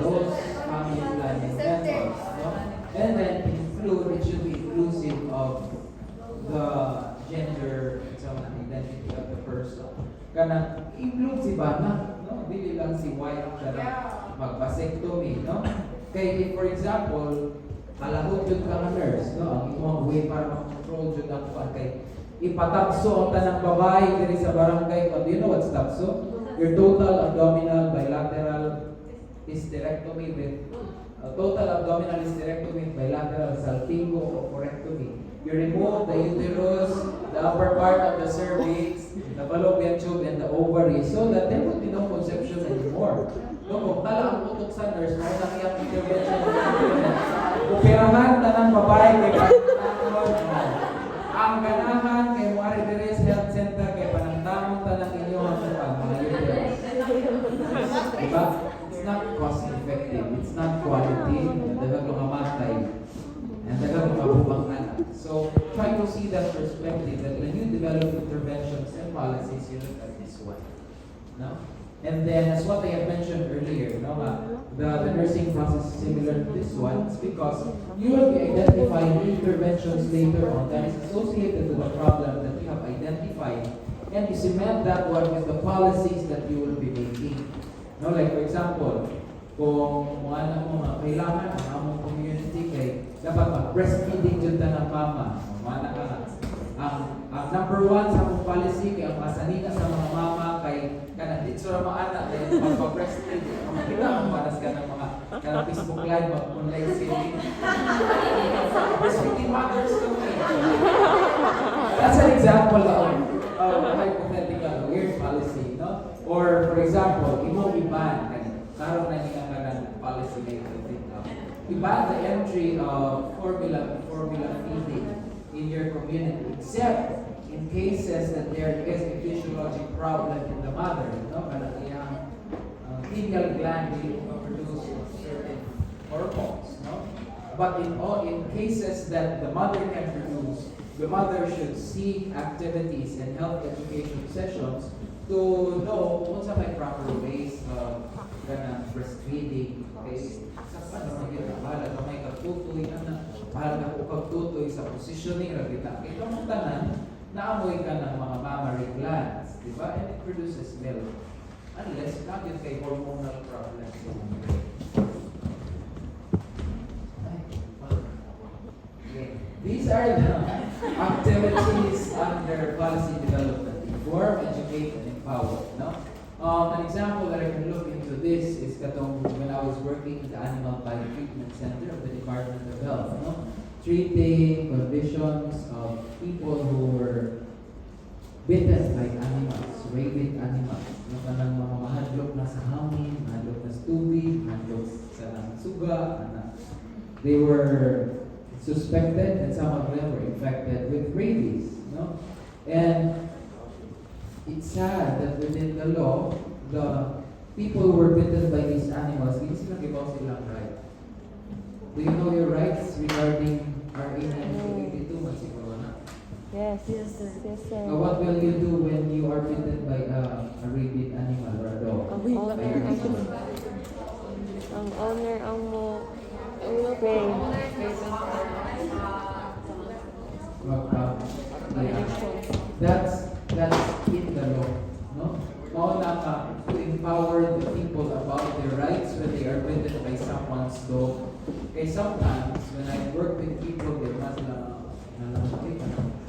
those family planning methods, no? And then it should be inclusive of the gender identity of the person. Kana include si bana, no? Dili lang si white kana magpasectomy, no? Kay for example, kalahot yun ka nurse, no? Ang imong way para makontrol yun ang kuan kay ipatapso ang tanang babae diri sa barangay. Do you know what's tapso? Your total abdominal bilateral hysterectomy with total abdominal hysterectomy, bilateral salpingo or corectomy. You remove the uterus, the upper part of the cervix, the fallopian tube, and the ovary so that there would be no conception anymore. No, kung tala ang utok sa nurse, may nakiyang intervention. Operahan tanang babae kay panangtamon. Ang ganahan kay Marites Health Center kay panangtamon tanang inyong mga uterus. is you look at this one. No? And then, as what I have mentioned earlier, no, the nursing process is similar to this one. It's because you will be identifying interventions later on that is associated to the problem that you have identified, and you cement that one with the policies that you will be making. No, like for example, kung mga anak mo mga kailangan ang among community kay dapat mag-breastfeeding dyan ng mama. Mga anak ka ang number one sa akong policy kay ang masanina sa mga mama kay kanang dito sa mga anak kay magpa-breastfeed. Kita ang panas ka ng mga kanang Facebook live mag-online selling. Breastfeeding mothers kami. That's an example of hypothetical weird policy, no? Or for example, imong iban kanina. Karon na nga ka ng policy maker dito. Iban the entry of formula feeding in your community, except in cases that there is a physiologic problem in the mother, no? Kanang iyang pineal gland will produce certain hormones, no? But in cases that the mother can produce, the mother should seek activities and health education sessions to know kung sa may proper ways of breastfeeding. Okay? Sa paano magiging bahala ka may kagtutoy bahala ka kagtutoy sa positioning na kita. Ito mong tanan, naamoy ka ng mga mammary glands, di ba? And it produces milk. Unless not yun kay hormonal problems. Okay. These are the activities under policy development: inform, educate, and empower. No? An example that I can look into this is katong when I was working in the Animal Biotreatment Center of the Department of Health. No? Treating conditions of people who were bitten by animals, rabid animals. No? Kanang mga mahadlok na sa hangin, mahadlok na sa tubig, mahadlok sa suga. They were suspected and some of them were infected with rabies. No? And it's sad that within the law, the people who were bitten by these animals, hindi sila gibaw silang right. Do you know your rights regarding RA 1982? Siguro na. Yes, sir. Yes, sir. What will you do when you are bitten by a rabid animal or a dog? Ang owner ang mo pay. That's in the law, no? Mauna ka to empower the people about their rights when they are bitten by someone's dog. Okay, sometimes when I work with people, they must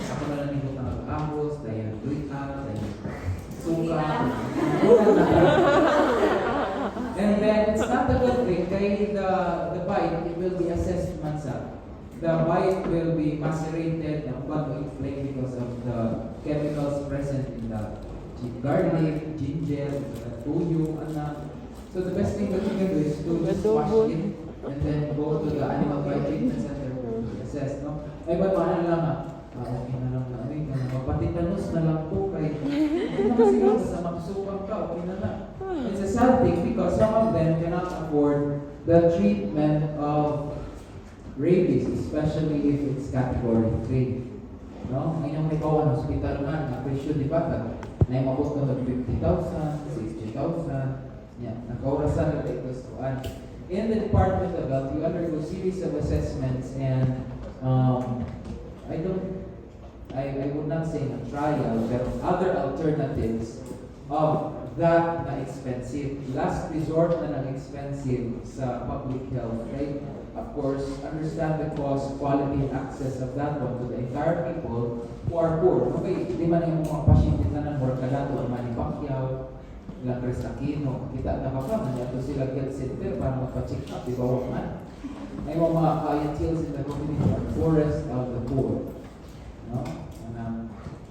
ako na lang nito nag-ahos, dahil duita, dahil suka, and then it's not a good thing, kaya the bite, it will be assessed mansa. The bite will be macerated and blood will inflame because of the chemicals present in the garlic, ginger, tuyo, so the best thing that you can do is to just wash it and then go to the animal biotreatment center to assess, no? Ay ba na lang okay na lang magpatitanus na lang po kay hindi naman siguro sa maksukan ka, okay na lang. It's a sad thing because some of them cannot afford the treatment of rabies, especially if it's category 3. No? Ngayon may kawan hospital na presyo di ba? Na mabot na 50,000, 60,000. Yeah, nakaurasan na ito sa in the Department of Health, you undergo series of assessments and I would not say a trial, but other alternatives of that na expensive. Last resort na expensive sa public health, right? Of course, understand the cost, quality, and access of that one to the entire people who are poor. Okay, di man yung mga pasyente na ng Morcalato, Manny Pacquiao, ilang Chris Aquino, kita na ba ka, nandiyan sila health center para magpa-check up, di ba man? May mga clientele in the community are poorest of the poor. No?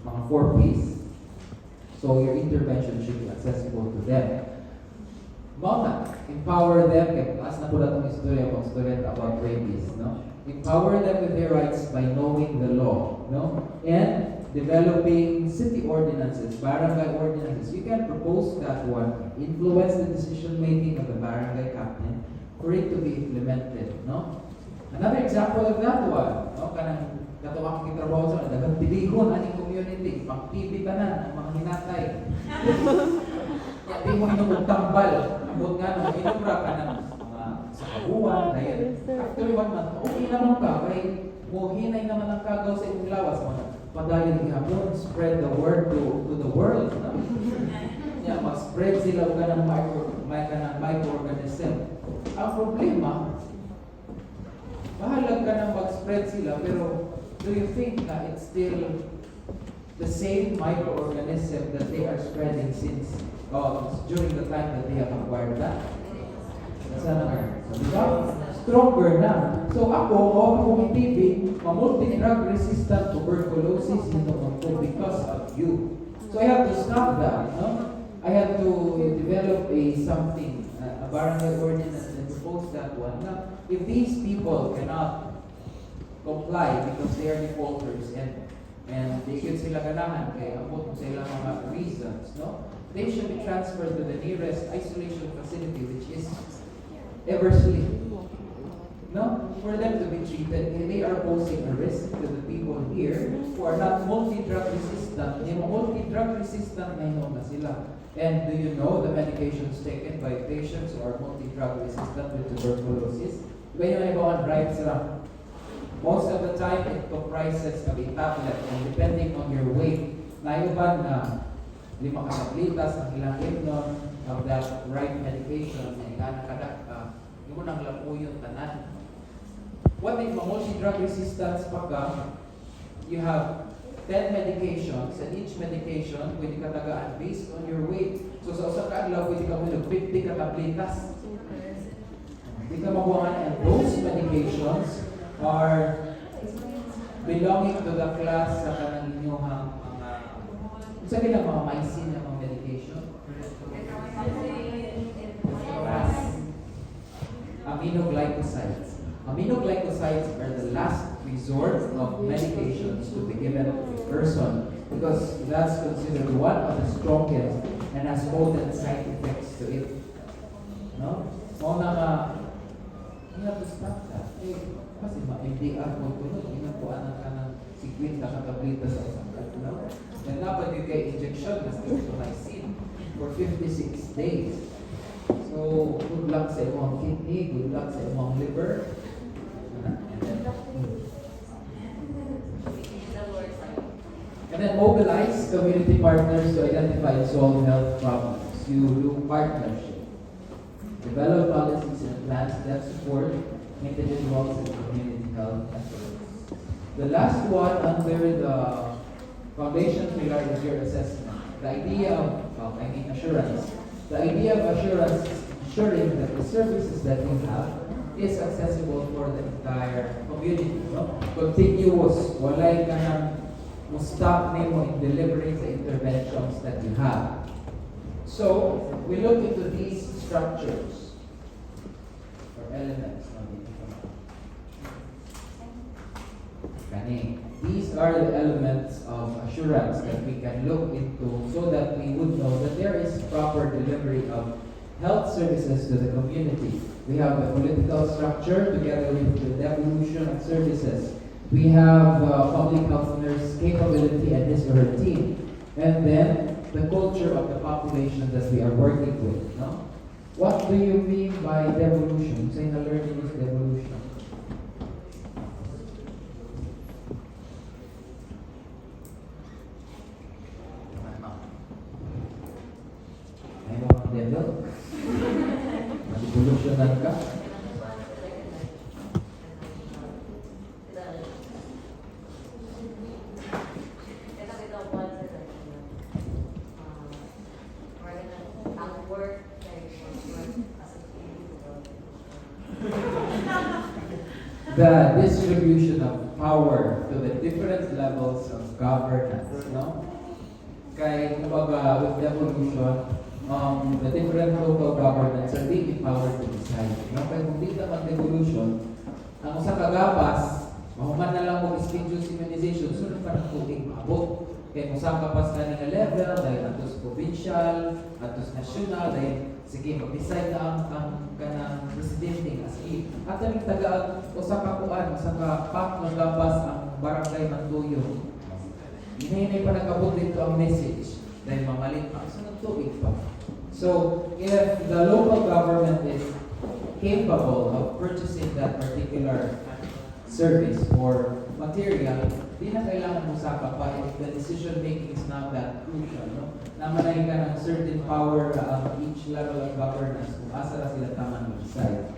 Mga 4Ps. So your intervention should be accessible to them. Empower them, kaya taas na po na itong student about rabies, no? Empower them with their rights by knowing the law, no? And developing city ordinances, barangay ordinances. You can propose that one, influence the decision making of the barangay captain for it to be implemented, no? Another example of that one, no? Kanang katuwang kitrabaho sa dagang biligon aning community, pang-TV tanan, ang mga hinatay. Ya, di mo inom tambal. Ambot nga nung inom ra ka ng mga sa kabuan, dahil after 1 month, okay naman ka, kay mo hinay naman ang kagaw sa imong lawas. Padayon ihapon, spread the word to the world. No? Ya, mag-spread sila ka ng microorganism. Ang problema, bahalag ka na mag-spread sila, pero do you think na it's still the same microorganism that they are spreading since during the time that they have acquired that? Sana nga. So, diba? Stronger na. So ako itibig, multi-drug resistant tuberculosis because of you. So I have to stop that, no? I have to develop something, a barangay ordinance and propose that one. Now, if these people cannot comply because they are defaulters and they give sila ganahan kaya abot sa ilang mga reasons, no? They should be transferred to the nearest isolation facility, which is Eversley. No? For them to be treated, and they are posing a risk to the people here who are not multi-drug resistant. Yung multi-drug resistant ngayon na sila. And do you know the medications taken by patients who are multi-drug resistant with tuberculosis? When you go on right sila, most of the time it comprises of a tablet, and depending on your weight, naiuban na 5 tablitas ang ilang ignon of that right medication, and kanakadak ka, yung nang lapuyon tanan. What if multi-drug resistance pa ka, you have 10 medications, and each medication pwede ka tagaan based on your weight. So sa usa ka adlaw pwede ka mo 50 ka tablitas. Hindi ka mabuhangan, and those medications are belonging to the class sa kanang inyong mga sabi lang mga mycin na mga medication. Aminoglycosides. Aminoglycosides are the last resort of medications to be given to a person because that's considered one of the strongest and has potent side effects to it. No? So you have to stop that. Kasi ma-MDR mo tulog, ginapuan ka ng 50 katablita sa isang no? And dapat yung kay injection na streptomycin for 56 days. So, good luck sa imong kidney, good luck sa imong liver. And then mobilize community partners to identify and solve health problems. You do partnership. Develop policies and plans that support individuals and community health efforts. The last one under the foundation pillar is your assessment. The idea of, assurance. The idea of assurance is ensuring that the services that you have is accessible for the entire community. No? Continuous. Walay ka nang stop nimo in delivering the interventions that you have. So, we look into these structures or elements. These are the elements of assurance that we can look into so that we would know that there is proper delivery of health services to the community. We have a political structure together with the devolution of services. We have public health nurse capability and his or her team. And then the culture of the population that we are working with. No? What do you mean by devolution? Saying the learning is devolution. Ay mo ang devil? Devolutionan ka? The distribution of power to the different levels of governance, no? Kaya kumbaga with devolution, the different local governments are being empowered to decide. No? Kaya kung di naman devolution, ang sa kagapas, mahuman na lang mo schedule immunization, sunod pa ng tuig maabot. Kaya kung saan kapas ka nga level, dahil atos provincial, atos national, dahil sige, mag-decide na ang kanang presidente as if. At ang taga, o sa kapuan, sa kapak ng gapas ang barangay ng tuyo. Hinahinay pa nagabot dito ang message dahil mamalit pa. So, nagtuig pa. So, if the local government is capable of purchasing that particular service or material, di na kailangan mo saka pa if the decision making is not that crucial, no? Namanay ka ng certain power of each level of governance kung asa na sila tama mag-decide.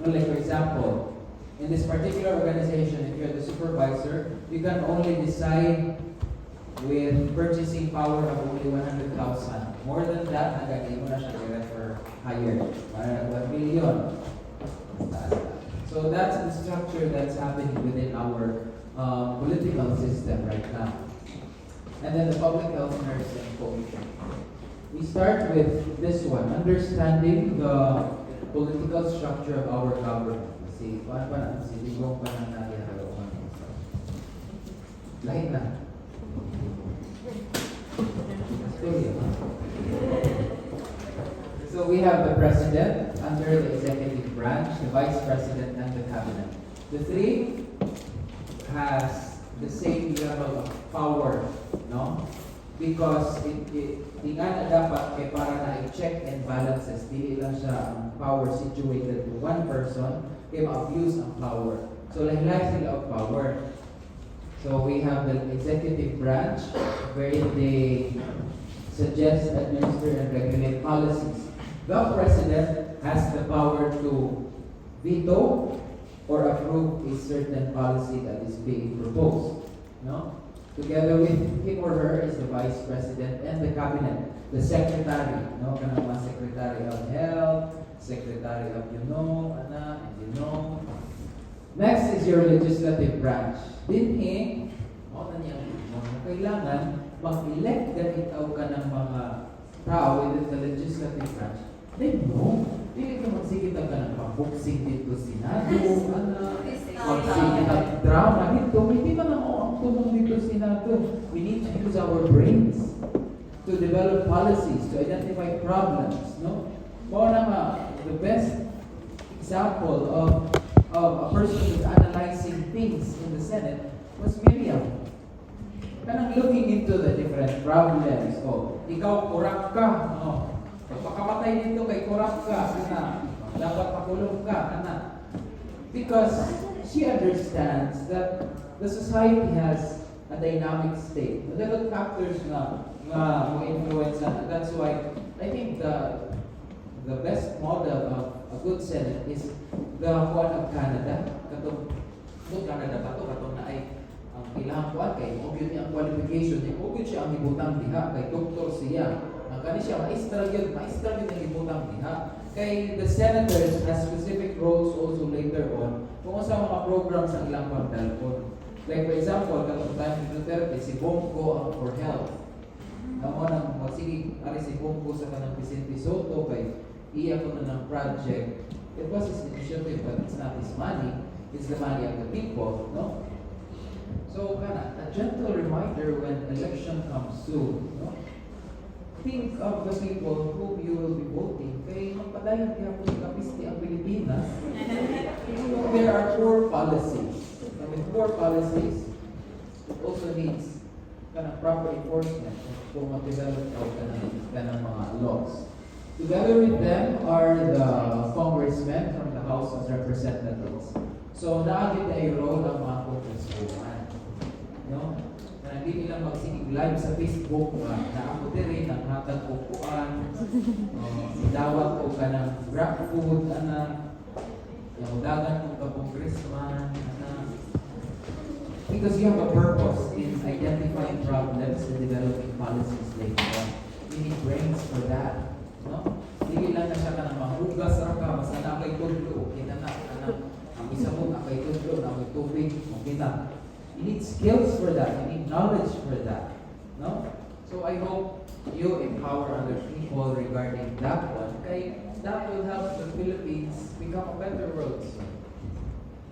No, like for example, in this particular organization, if you're the supervisor, you can only decide with purchasing power of only 100,000. More than that, nagagay mo na siya i-refer higher. Para 1 million. So that's the structure that's happening within our political system right now. And then the Public Health Nursing Commission. We start with this one, understanding the political structure of our government. Kasi, paano pa na? Kasi, ligong pa na natin halaman. Lahat na. So we have the president under the executive branch, the vice president, and the cabinet. The three has the same level of power, no? Because di nga na dapat kay para na i-check and balances, dili lang siya ang power situated to one person, kaya ma-abuse ang power. So lahi-lahi sila of power. So we have the executive branch wherein they suggest, administer, and regulate policies. The president has the power to veto or approve a certain policy that is being proposed. No? Together with him or her is the vice president and the cabinet, the secretary. No? Kanang mga secretary of health, secretary of Next is your legislative branch. Dinhi, kailangan mag-elect ganitaw ka ng mga tao within the legislative branch. Then no, hindi ka magsigit ka ng pambuksing dito Senado, magsigit ang drama dito, hindi man ang tumong dito Senado. We need to use our brains to develop policies, to identify problems, no? More na the best example of a person who's analyzing things in the Senate was Miriam. Kanang looking into the different problems. O, ikaw kurak ka. O, pagpakamatay dito kay kurak ka. Ana, dapat pakulong ka. Ana. Because she understands that the society has a dynamic state. There are factors na mo influence. That's why I think the best model of a good Senate is the one of Canada. Katong Canada pa to, katong na ay ang kailangan kuan kay obvious niya ang qualification niya, obvious siya ang ibutang diha kay doktor siya. Ang kani siya maestra yun ang ibutang diha. Kay the senators has specific roles also later on kung sa mga programs ang ilang pagdalpon. Like for example, katong time ni Duterte, si Bongo ang for health. Namo nang magsige ari si Bongo sa kanang Vicente Soto kay iya ko na ng project. It was his initiative, but it's not his money. It's the money of the people, no? So, a gentle reminder when election comes soon, no? Think of the people whom you will be voting. Kaya magpadayon kaya po sa kapisti ang Pilipinas. There are poor policies. And with poor policies, it also needs proper enforcement kung mag-develop ka ng mga laws. Together with them are the congressmen from the House of Representatives. So, naagit na yung role ng mga congresswoman. No? Na hindi nila magsigig live sa Facebook na ako din ang hatag kukuan, dawat ko ka ng grab food, yung dagan ko ka congressman, because you have a purpose in identifying problems and developing policies later on. You need brains for that. No? Hindi lang na siya ka ng mahugas ka, basta na ako'y tudlo, okay na. Ang isa mo, ako'y tudlo, ako'y tubig, okay na. You need skills for that, you need knowledge for that. No? So I hope you empower other people regarding that one. Kaya that will help the Philippines become a better world soon.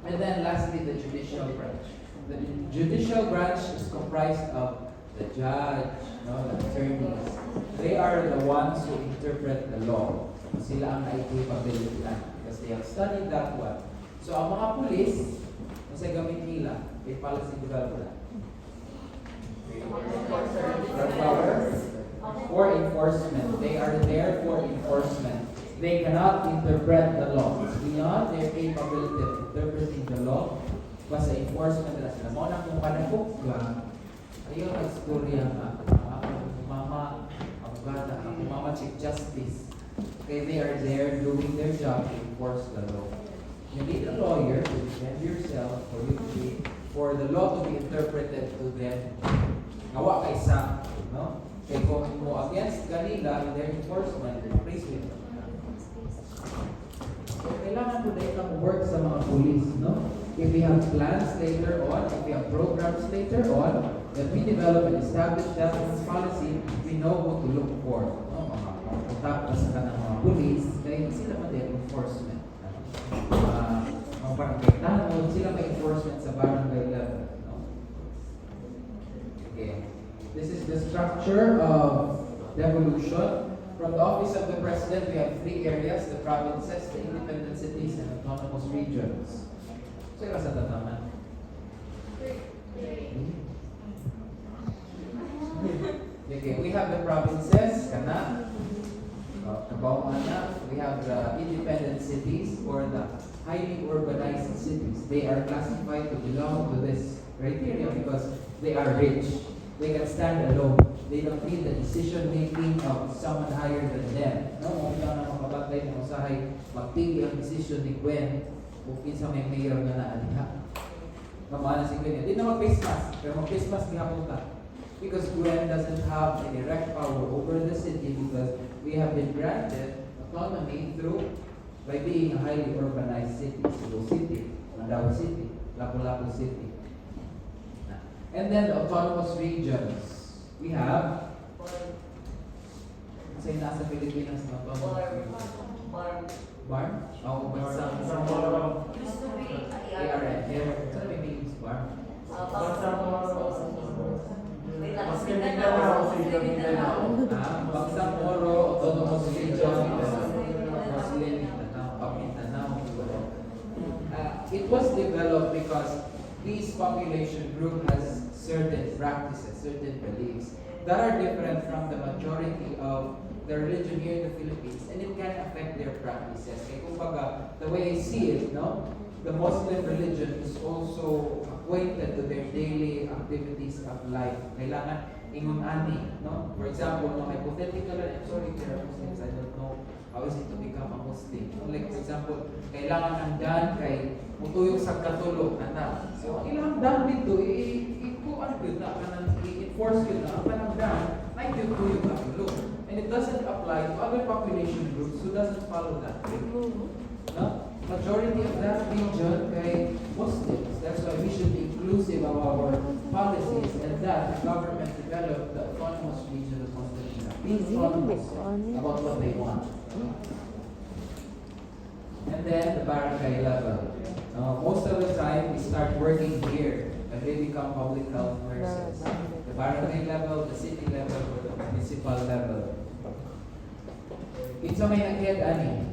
And then lastly, the judicial branch. The judicial branch is comprised of the judge, the attorneys. They are the ones who interpret the law. Sila ang capability because they have studied that one. So ang mga pulis, nasa gamit nila, may policy development. Power for enforcement. They are there for enforcement. They cannot interpret the law. It's beyond their capability of interpreting the law. Basta enforcement nila sila. Muna kung panagok ba, ayun ang istorya nga. Mama, abogada, mama chief justice. Okay, they are there doing their job to enforce the law. You need a lawyer to defend yourself for the law to be interpreted to them. Gawa kay sa, no? Kay kung mo against kanila in their enforcement, please with them. So, kailangan po na itong work sa mga police, no? If we have plans later on, if we have programs later on, that we develop and establish that policy, we know what to look for. No? Mga tapos ka ng mga police, kaya sila man din enforcement. Mga barangay tanong, sila may enforcement sa barangay level. No? Okay. This is the structure of devolution. From the office of the president, we have 3 areas: the provinces, the independent cities, and autonomous regions. So, yung sa tataman. Okay, we have the provinces, kana, Kabaumana. We have the independent cities or the highly urbanized cities. They are classified to belong to this criteria because they are rich. They can stand alone. They don't need the decision making of someone higher than them. No, kung ikaw na makapatay ng usahay, magpili ang decision ni Gwen kung kinsa may mayor nga naaliha. Kamana si Gwen. Di na mag-face mask, pero mag-face mask gihapon ta. Because Gwen doesn't have a direct power over the city because we have been granted autonomy through by being a highly urbanized city. Cebu City, Mandaue City, Lapu-Lapu City. And then the autonomous regions. We have say nasa Pilipinas na autonomous Barn? Oh, bansang ARN. Saan may meanings barn? Bansang Oro, autonomous region, Muslim, Mindanao. It was developed because this population group has certain practices, certain beliefs that are different from the majority of the religion here in the Philippines, and it can affect their practices. Kaya kumbaga, the way I see it, no, the Muslim religion is also acquainted to their daily activities of life. Kailangan ingon ani, no? For example, no, hypothetical, I'm sorry if there are Muslims, I don't know how is it to become a Muslim. Like for example, kailangan ang dan kay mutuyok sa katulog, anak. So, ang ilang dan dito, i-kuan yun na, i-enforce yun na, ang kanang dan, na ituyok na tulog. And it doesn't apply to other population groups who doesn't follow that way. No? Majority of that region kay Muslims. That's why we should be inclusive of our policies and that the government developed the autonomous region of Muslims. Being autonomous about what they want. And then the barangay level. Most of the time, we start working here and they become public health nurses. The barangay level, the city level, or the municipal level. It's may nag-head, ani?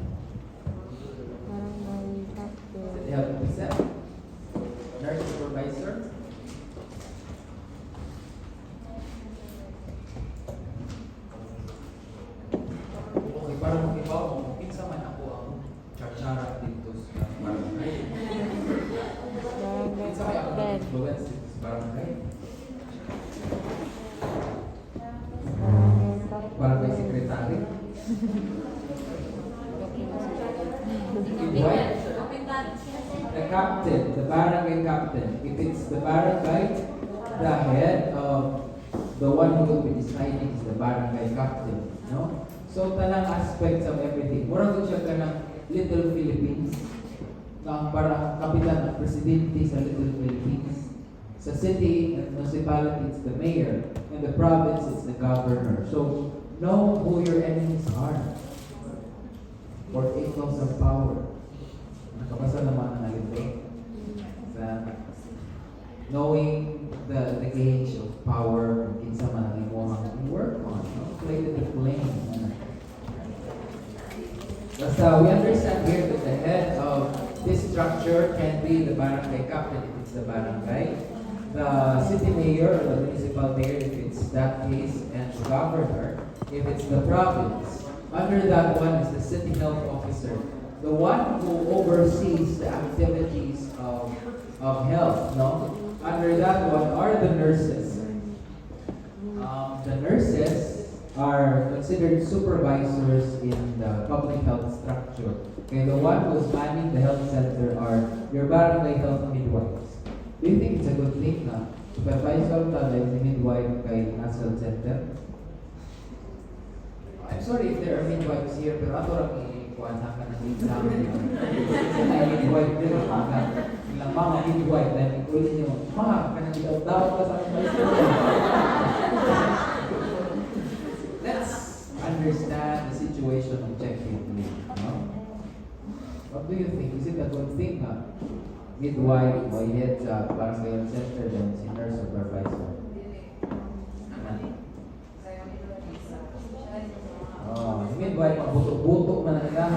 The health officer? Nurse supervisor? Okay, parang ibaw mo, pinsa man ako ang chachara dito sa barangay. Pinsa may ako nag-influence dito sa barangay. Barangay secretary. The captain, the barangay captain. If it's the barangay, the head of the one who will be deciding is the barangay captain. No? So, tanang aspects of everything. Mura ko siya ka ng Little Philippines. Na ang parang kapitan ng presidente sa Little Philippines. Sa city and municipality, it's the mayor. In the province, it's the governor. So, know who your enemies are. For equals of power. Nakabasa naman ang alipay. Knowing the gauge of power, kinsa man ang imong work on. No? Play the flame. Basta we understand here that the head of this structure can be the barangay captain if it's the barangay. the city mayor or the municipal mayor, if it's that case, and the governor, if it's the province. Under that one is the city health officer, the one who oversees the activities of health, no? Under that one are the nurses. The nurses are considered supervisors in the public health structure. Okay, the one who's manning the health center are your barangay health midwives. Do you think it's a good thing na supervisor talaga si midwife kay health center? I'm sorry if there are midwives here, pero ato lang ikuan sa ka ng exam. Ay midwife din ka. Ilang mga midwife na ikulit niyo, ma, kanang daw ka sa advisor. Let's understand the situation objectively. No? What do you think? Is it a good thing na midwife o head sa barangay health center then si nurse supervisor? Oh, si midwife mabuto-buto man ang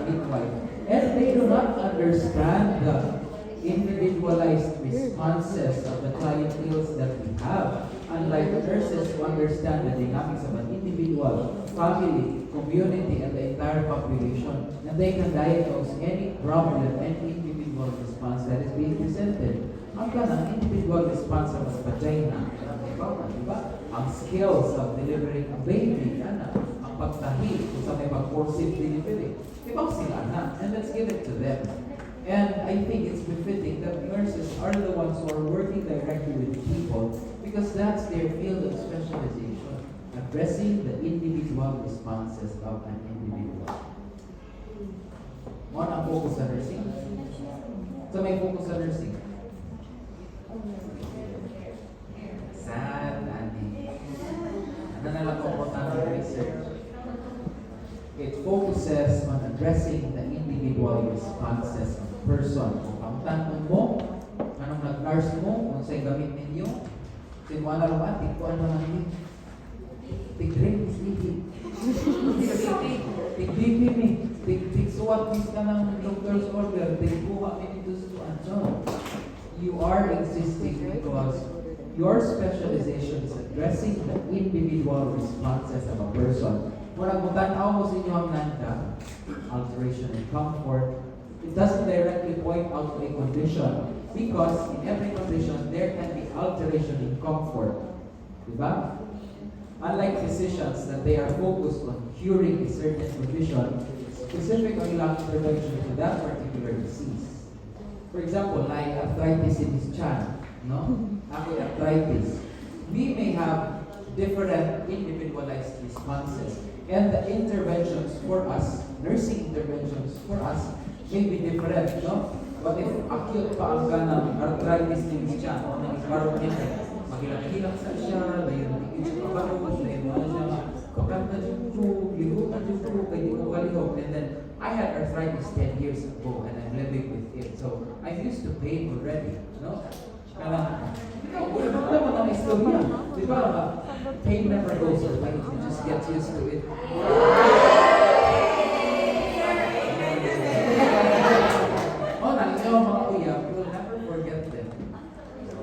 midwife. And they do not understand the individualized responses of the clientele that we have. Unlike nurses who understand the dynamics of an individual, family, community, and the entire population, and they can diagnose any problem, any individual response that is being presented. Ang kanang individual response of a vagina, diba? Ang skills of delivering a baby, ang pagtahi, kung sa may pag-forced delivery, diba sila na? And let's give it to them. And I think it's befitting that nurses are the ones who are working directly with people because that's their field of specialization, addressing the individual responses of an individual. One ang focus sa nursing. So may focus sa nursing. Sad, Andy. Ano na lang po ng research? It focuses on addressing the individual responses of a person. Kung pangtanong mo, anong nag-nurse mo, kung sa'y gamit ninyo, sinuwa na lang, tigpuan mo lang yun. Tig-drink, sleepy. Tig-bibi mi. Tig-suwat mis ka ng doctor's order. Tig-buha mi nito sa so, you are existing because your specialization is addressing the individual responses of a person. Kung nagmutanaw mo sa inyo ang nanda, alteration in comfort, it doesn't directly point out to a condition because in every condition there can be alteration in comfort. Diba? Unlike physicians that they are focused on curing a certain condition, specific ang ilang intervention to that particular disease. For example, like arthritis in his chan, no? Arthritis. We may have different individualized responses. And the interventions for us, nursing interventions for us, may be different, no? But if acute pa ang ganang arthritis ni siya, o nang ikarong niya, maghilang-hilang sa siya, layon tigil siya kabarong, layon mo siya, kapag na dito, lihutan dito, kaya di ko kalihog. And then, I had arthritis 10 years ago, and I'm living with it. So, I'm used to pain already, no? Kaya, wala naman ang istorya. Di ba, pain never goes away. You just get used to it. Oh, nangyay mga kuya, you will never forget them.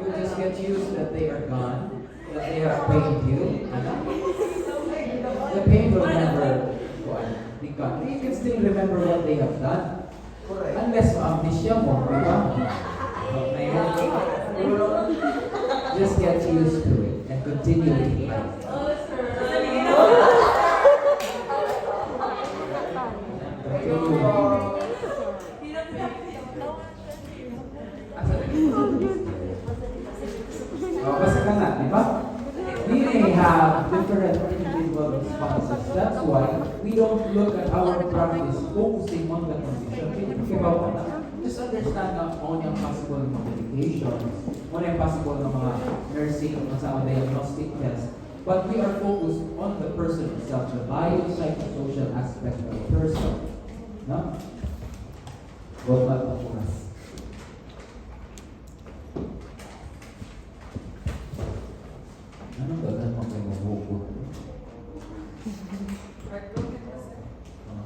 You just get used that they are gone, that they have pained you. The pain will never be gone. You can still remember what they have done. Unless ma-amnesia mo, di ba? Just get used to it and continue with life. Basta ka na, di ba? We may have different individual responses. That's why we don't look at our practice focusing on the condition. We think about that. Just understand na kung yung possible ng medications, kung yung possible ng mga nursing, sa diagnostic test. But we are focused on the person itself, the biopsychosocial aspect of the person. No? Huwag magpapunas. Anong gagawin mo kayo hugot?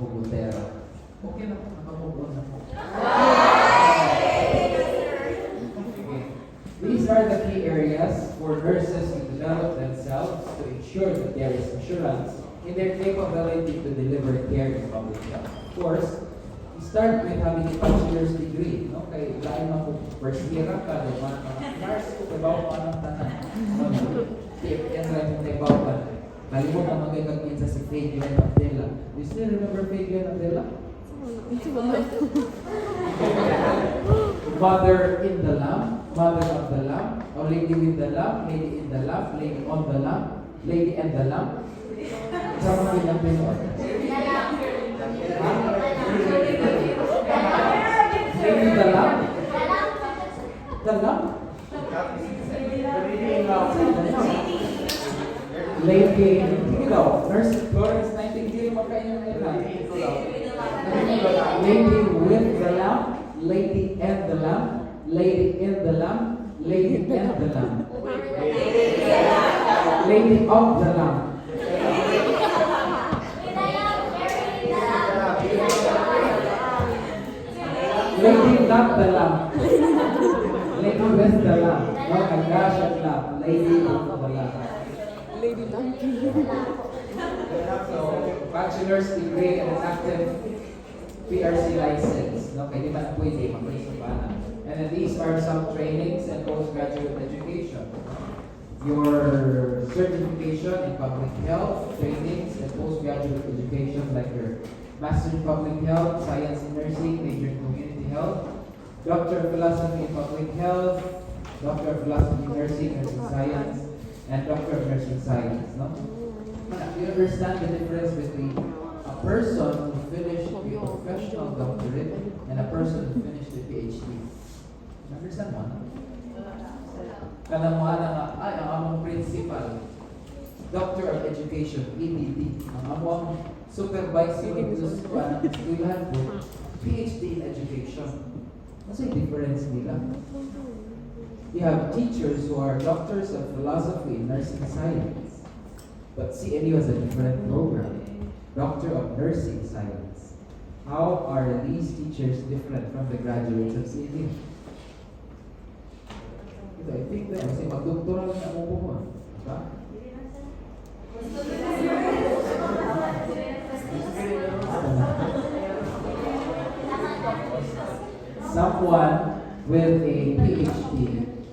Hugotera. Okay na po, nakahugot na po. for nurses to develop themselves to ensure that there is assurance in their capability to deliver care in public health. Of course, you start with having a bachelor's degree, no? Kay lain mo kung first year ka, di ba? Nurse ko, kabaw pa ng tanan. Yan sa yung kabaw pa. Kalimot ang magagagin sa si Faye Glenn Abdela. Do you still remember Faye Glenn Abdela? Mother in the lamb, mother of the lamb, or lady with the lamb, lady in the lamb, lady on the lamb, lady and the lamb. Sama din ang Pinoy. Lady the lamb? The lamb? Lady, sige daw, Nurse Florence Nightingale, magkainyong ilan. Lady with the lamb, lady and the lamb, lady in the lamb, lady and the lamb. Lady of the lamb. Lady not the lamb. Lady with the lamb. No, gosh at lamb. Lady of the lamb. Lady Donkey. So, bachelor's degree and an active PRC license. No, kaya di ba na pwede, mag-isip pa na. And then these are some trainings and postgraduate education. Your certification in public health, trainings and postgraduate education like your Master in Public Health, Science in Nursing, Major in Community Health, Doctor of Philosophy in Public Health, Doctor of Philosophy in Nursing, Nursing Science, and Doctor of Nursing Science. No? Do you understand the difference between a person who finished a professional doctorate and a person who finished a PhD? Understand mo? No? Kanang mga nga, ay, ang among principal, Doctor of Education, EDD, ang among supervisor of the schoolan po, PhD in Education. What's the difference nila? You have teachers who are doctors of philosophy and nursing science. But CNU has a different program, Doctor of Nursing Science. How are these teachers different from the graduates of CNU? Ito, I think that kasi mag-doctoral na mo po. Diba? Someone with a PhD,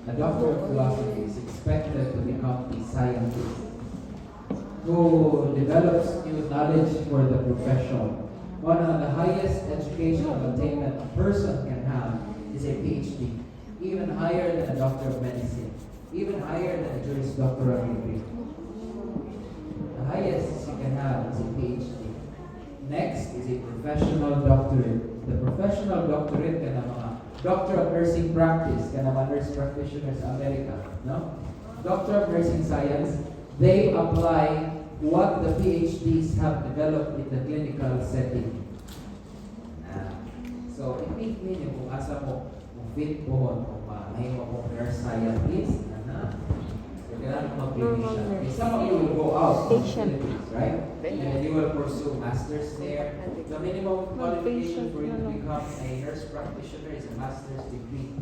a Doctor of Philosophy, is expected to become a scientist who develops new knowledge for the profession. One of the highest educational attainment a person can have is a PhD, even higher than a Doctor of Medicine, even higher than a Juris Doctoral degree. The highest you can have is a PhD. Next is a professional doctorate. The professional doctorate can have a Doctor of Nursing Practice, can have a nurse practitioners in America. No? Doctor of Nursing Science, they apply what the PhDs have developed in the clinical setting. So, i-think ninyo kung asa mo, kung fit po, kung mahimo kong nurse scientist, kailangan mag-clinician. Some of you will go out to the Philippines, right? And you will pursue masters there. The minimum qualification for you to become a nurse practitioner is a master's degree.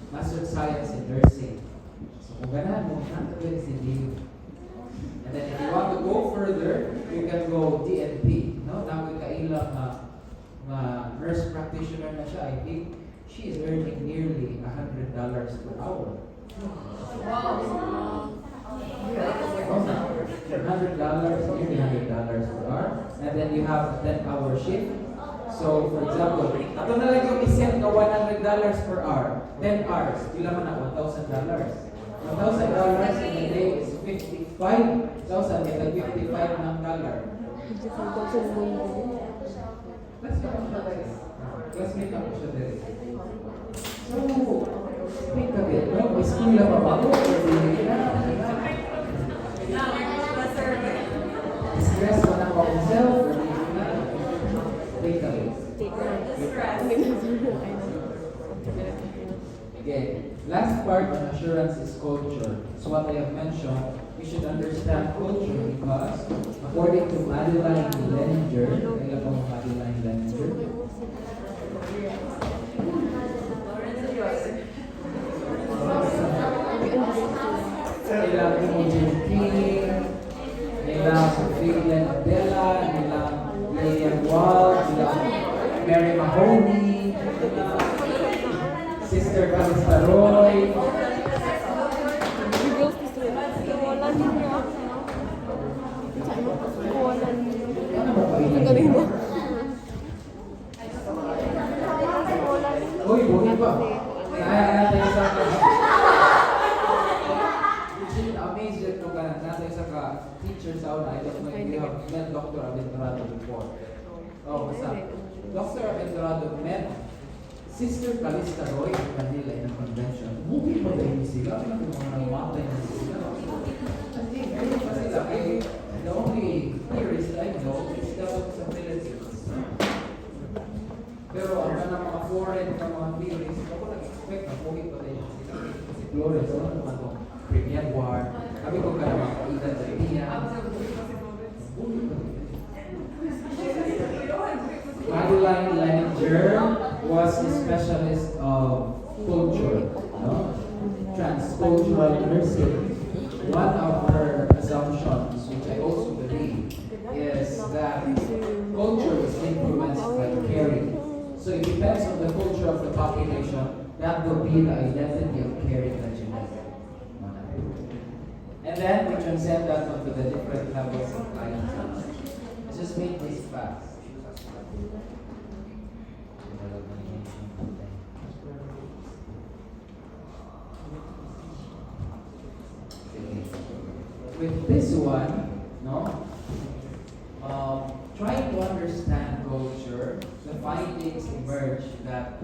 Master of Science in Nursing. So kung ganahan mo, nandiyan si DU. And then if you want to go further, you can go DNP. No? Nagawin kailang nurse practitioner na siya. I think she is earning nearly $100 per hour. Wow. $100, maybe $100 per hour. And then you have a 10-hour shift. So, for example, ato na lang yung isip na $100 per hour. 10 hours, ilan man na $1,000. $1,000 in a day is 55,000. Ito 55 ng dollar. 55,000 mo. Classmate ako siya din. So, think of it, no? May school na mabago. Stress mo na ako himself. Think of it. Again, last part on assurance is culture. So what I have mentioned, we should understand culture because according to Madeline Leninger, kailan po Madeline Leninger? Mary Mahoney, Sister Calista Roy, Videos gusto nila. Wala din niya. Wala din niya. ano ba ba Ang galing yun? mo. Wala din niya. Uy, buhay pa. Natin sa amazed yun kung natin sa teacher sa una. I don't know if you have met Dr. Aventurado before. Oh, basta. Dr. Aventurado met Sister Calista Roy in Manila in a convention. Movie pa din sila. Ano yung mga namatay na sila? Hindi, ano pa sila? Eh, the only theorist I know is sa Philippines. Pero ang mga foreign na mga theories, ako nag-expect na movie pa din sila. Si Flores, ano naman itong Premier War. Sabi ko ka naman, kailan sa Tia. Movie pa din. Madeline Leininger was a specialist of culture, no? Transcultural nursing. One of her assumptions, which I also believe, is that culture is influenced by caring. So it depends on the culture of the population. That will be the identity of caring that you have. And then we transcend that onto the different levels of kindness. Let's just make this fast. With this one, no, trying to understand culture, the findings emerge that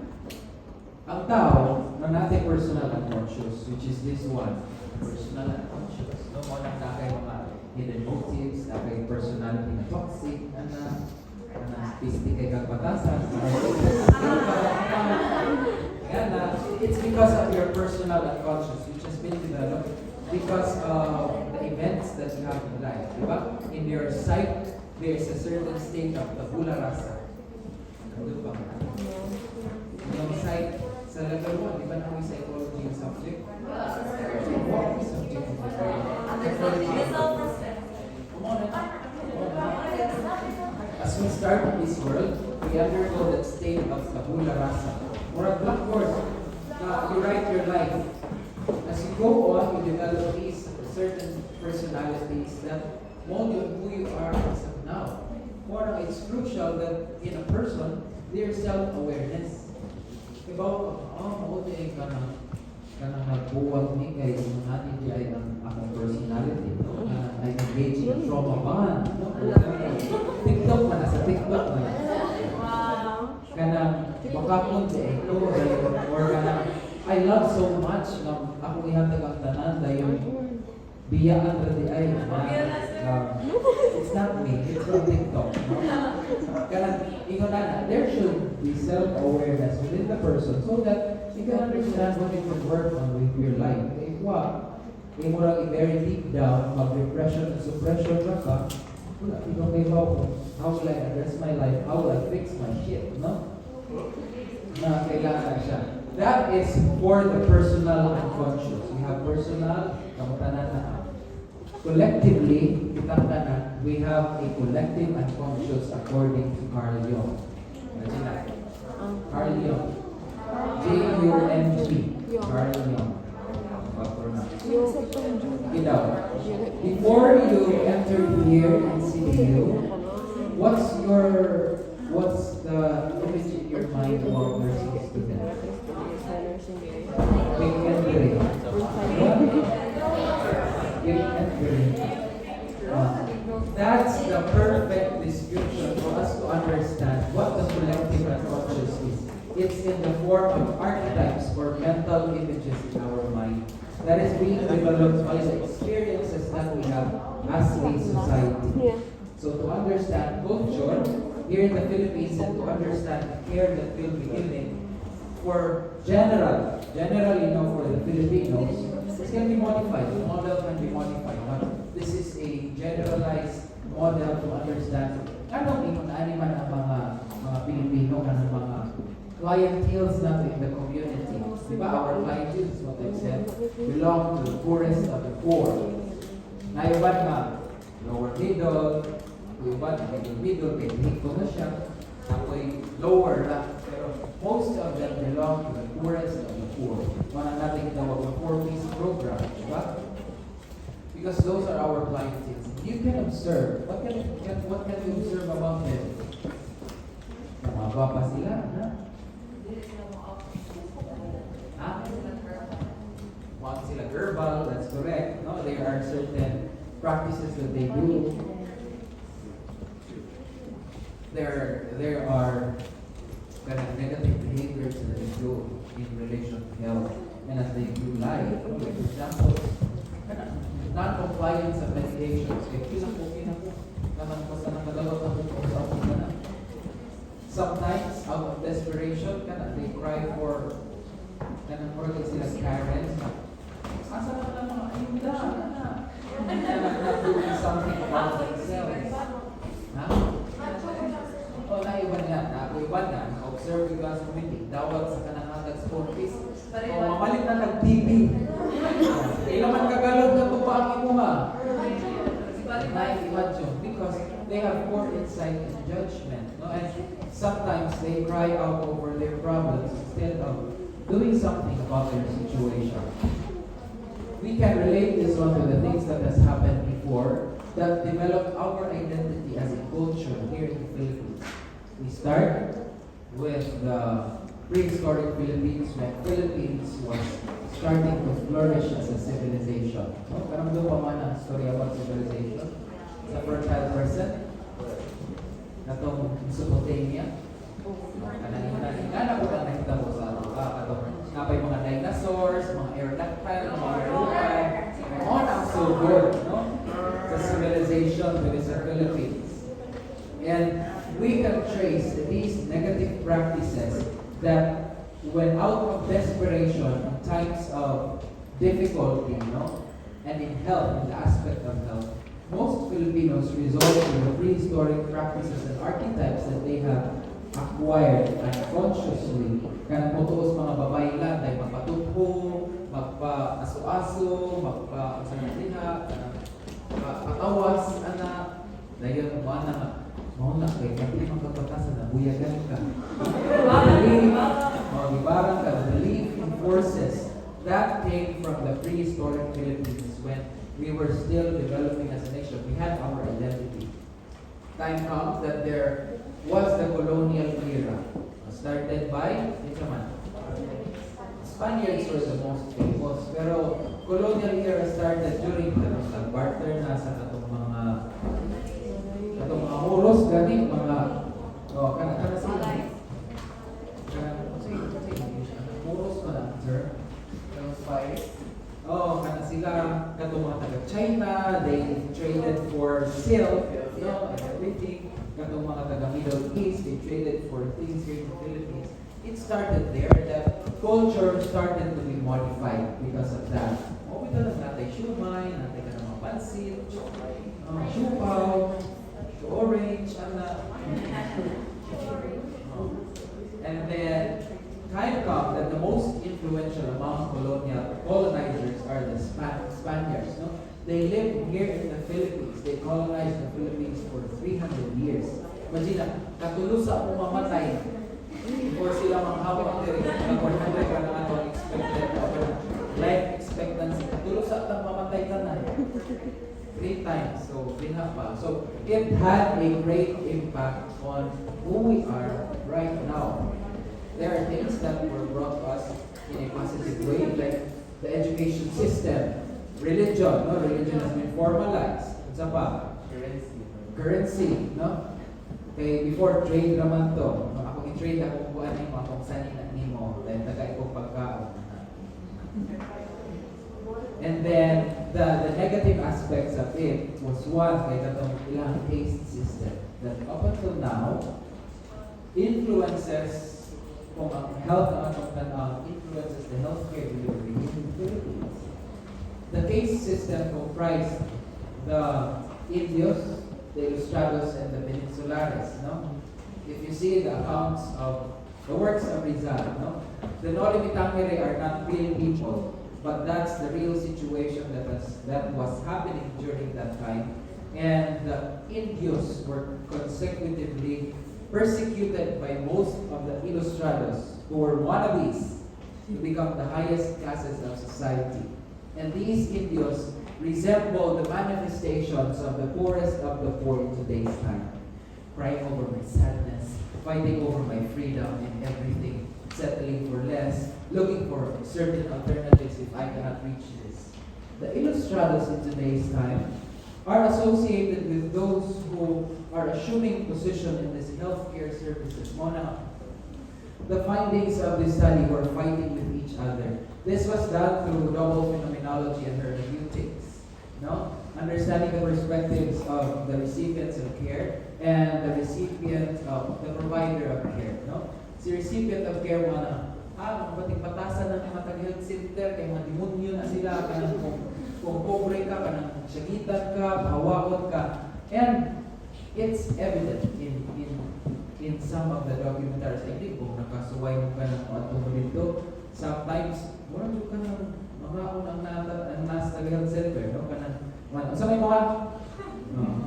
ang tao, na natin personal unconscious, which is this one, personal unconscious. No more na kay mga hidden motives, na kay personality na toxic, na pistik kay kagbatasan, it's because of your personal unconscious, which has been developed because of the events that you have in life. Diba? In your sight, there is a certain state of tabula rasa. Ano ba? Yung sight, sa level 1, di ba na may psychology yung subject? What is subject is the As we start in this world, we undergo that state of tabula rasa. Or a blackboard. You write your life. As you go on, you develop these certain personalities that mold you who you are as of now. Or it's crucial that in a person, their self-awareness. Diba, mabuti ka na nagbuwag ni kay natin di ay ang akong personality. I engage in trauma bond. TikTok man, sa TikTok man. Kanang baka kunti ito, or kanang I love so much na ako ihatag ang tanan dahil biyaan na di ay it's not me, it's from TikTok. No? Kanang ingon na, there should be self-awareness within the person so that you can understand what you can work on with your life. If what? If mo lang i-very deep down, mag-depression and suppression na ka, wala, ikaw may how will I address my life? How will I fix my shit? No? Na kailangan siya. That is for the personal unconscious. We have personal, kamutanan na. Collectively, kitang we have a collective unconscious according to Carl Jung. Imagine that. Carl Jung. J-U-N-G. Carl Jung. Ikaw. Before you enter here in CDU, what's the image in your mind about nursing students? Big entry. Big entry. That's the perfect description for us to understand what the collective unconscious is. It's in the form of archetypes or mental images in our mind that is being developed by the experiences that we have as a society. Yeah. So to understand culture here in the Philippines and to understand the care that we'll be giving for generally, for the Filipinos, it's going to be modified. The model can be modified. But this is a generalized model to understand anong inunani man ang mga Pilipino kanang mga clienteles natin in the community. Diba? Our clienteles, what I said, belong to the poorest of the poor. Na iba nga, lower middle, iba na middle, kaya hito na siya. Ako'y lower lang. Pero most of them belong to the poorest of the poor. Mga natin tinawag na 4-piece program, di ba? Because those are our clientele. You can observe. What can you observe about them? Namaba pa sila, ha? Ha? Once sila verbal, that's correct. No, there are certain practices that they do. There are kind of negative behaviors that they do in relation to health, and as they do life. Like for example, non-compliance of medications. Naman ko sa nakalawag na kung sa sometimes, out of desperation, they cry for more sila Karen. Asa na mga ayuda? Not doing something about themselves. Ha? O, naiwan na. Observe yung glass committee. Dawat sa kanang hanggang school fees. O, mamalit na nag-TV. Ilaman kagalog na tupaang mo ha. Because they have poor insight and judgment. No? And sometimes they cry out over their problems instead of doing something about their situation. We can relate this one to the things that has happened before that developed our identity as a culture here in the Philippines. We start with the prehistoric Philippines when Philippines was starting to flourish as a civilization. No? Parang doon pa man ang story about civilization. Sa fertile person, natong Mesopotamia. Kanang ko ang nakita mo sa napay mga dinosaurs, mga aerodactyl, mga aeroplan. All not so good, no? The civilization within the Philippines. And we can trace these negative practices that when out of desperation in times of difficulty, no? And in health, in the aspect of health, most Filipinos resort to the prehistoric practices and archetypes that they have acquired unconsciously. Kanang putuos mga babae lang, dahil magpatupo, magpa-aso-aso, magpa-sanatiha, patawas, anak, dahil mga mauna kay kapit magkapatasan na buyagan ka. Ibarang ka, belief in forces that came from the prehistoric Philippines when we were still developing as a nation. We had our identity. Time comes that there was the colonial era, started by Spaniards were the most famous, pero colonial era started during the barter na sa katong mga muros gani mga kana sila muros man sir kana sila katong mga taga China, they traded for silk, and everything. Katong mga taga Middle East, they traded for things here in the Philippines. It started there. The culture started to be modified because of that. We lang natin shumay, natin ka ng mga pansit, siupaw, orange, and then time comes that the most influential among colonizers are the Spaniards. No? They lived here in the Philippines. They colonized the Philippines for 300 years. Imagine, katulusa mo mamatay before sila manghawak diri ng 100 ka na atong expected life expectancy. Katulusa lang mamatay ka na. 3 times. So, pa. So, it had a great impact on who we are right now. There are things that were brought to us in a positive way, like the education system, religion. No, religion has been formalized. What's pa? Currency. No. Okay, before trade naman to. Ako i-trade ako kung ano yung mga kung saan nimo dahil tagay ko pagkaon. And then the negative aspects of it was one kay katong ilang caste system that up until now influences kung ang health ang atong tanang influences the healthcare delivery in the Philippines. The caste system comprised the Indios, the Ilustrados, and the Peninsulares. No, if you see the accounts of the works of Rizal, no, the Noli Me Tangere are not real people. But that's the real situation that was happening during that time. And the Indios were consecutively persecuted by most of the ilustrados who were wannabes to become the highest classes of society. And these Indios resemble the manifestations of the poorest of the poor in today's time, crying over my sadness, fighting over my freedom in everything, settling for less, looking for certain alternatives if I cannot reach this. The ilustrados in today's time are associated with those who are assuming position in this healthcare services. Mona, the findings of this study were fighting with each other. This was done through double phenomenology and hermeneutics. No? Understanding the perspectives of the recipients of care and the recipient of the provider of care. No? Si recipient of care mo na, mga bating-batasan ng mga health center, kay mga demonyo na sila, kanang kung pobre ka, kanang sagitan ka, pahawakot ka. And it's evident in some of the documentaries. I think kung nakasuway mo ka ng ato mo dito, sometimes, mura ka ng mga unang nasa health center, no? Kanang, sa may mga,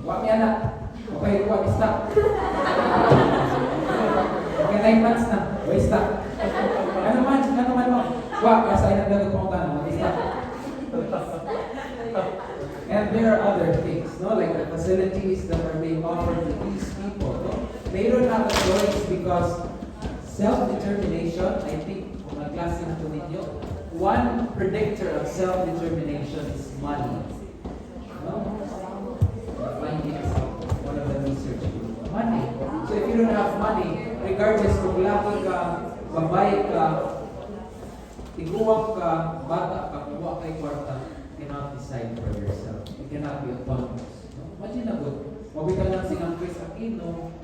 wag niya na, okay, wag, stop. Okay, 9 months na, wait, stop. Ano man mo, wag, kasi ay nagdagot pang tanong, wag, stop. And there are other things, no? Like the facilities that are being offered to these people, no? They don't have a choice because self-determination, I think, kung nag-klase na ito ninyo, one predictor of self-determination is money. No? Findings of one of the research group. Money. So if you don't have money, regardless kung laki ka, babae ka, tiguwang ka, bata ka, kuha kay kwarta, you cannot decide for yourself. You cannot be autonomous. No? Imagine na good. Mabitan lang silang Chris Aquino,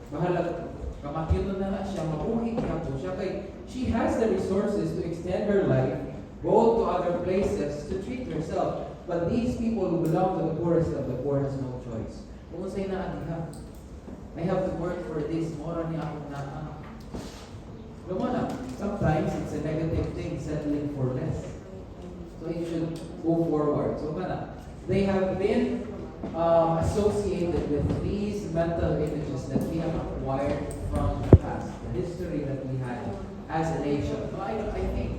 bahala, kamakino na nga siya, mabuhay niya po siya. Kay, she has the resources to extend her life, go to other places to treat herself. But these people who belong to the poorest of the poor has no choice. Kung sa'yo na adiha, I have to work for this, mora niya ako na. Sometimes it's a negative thing, settling for less. So you should go forward. So they have been associated with these mental images that we have acquired from the past, the history that we had as a nation. So I think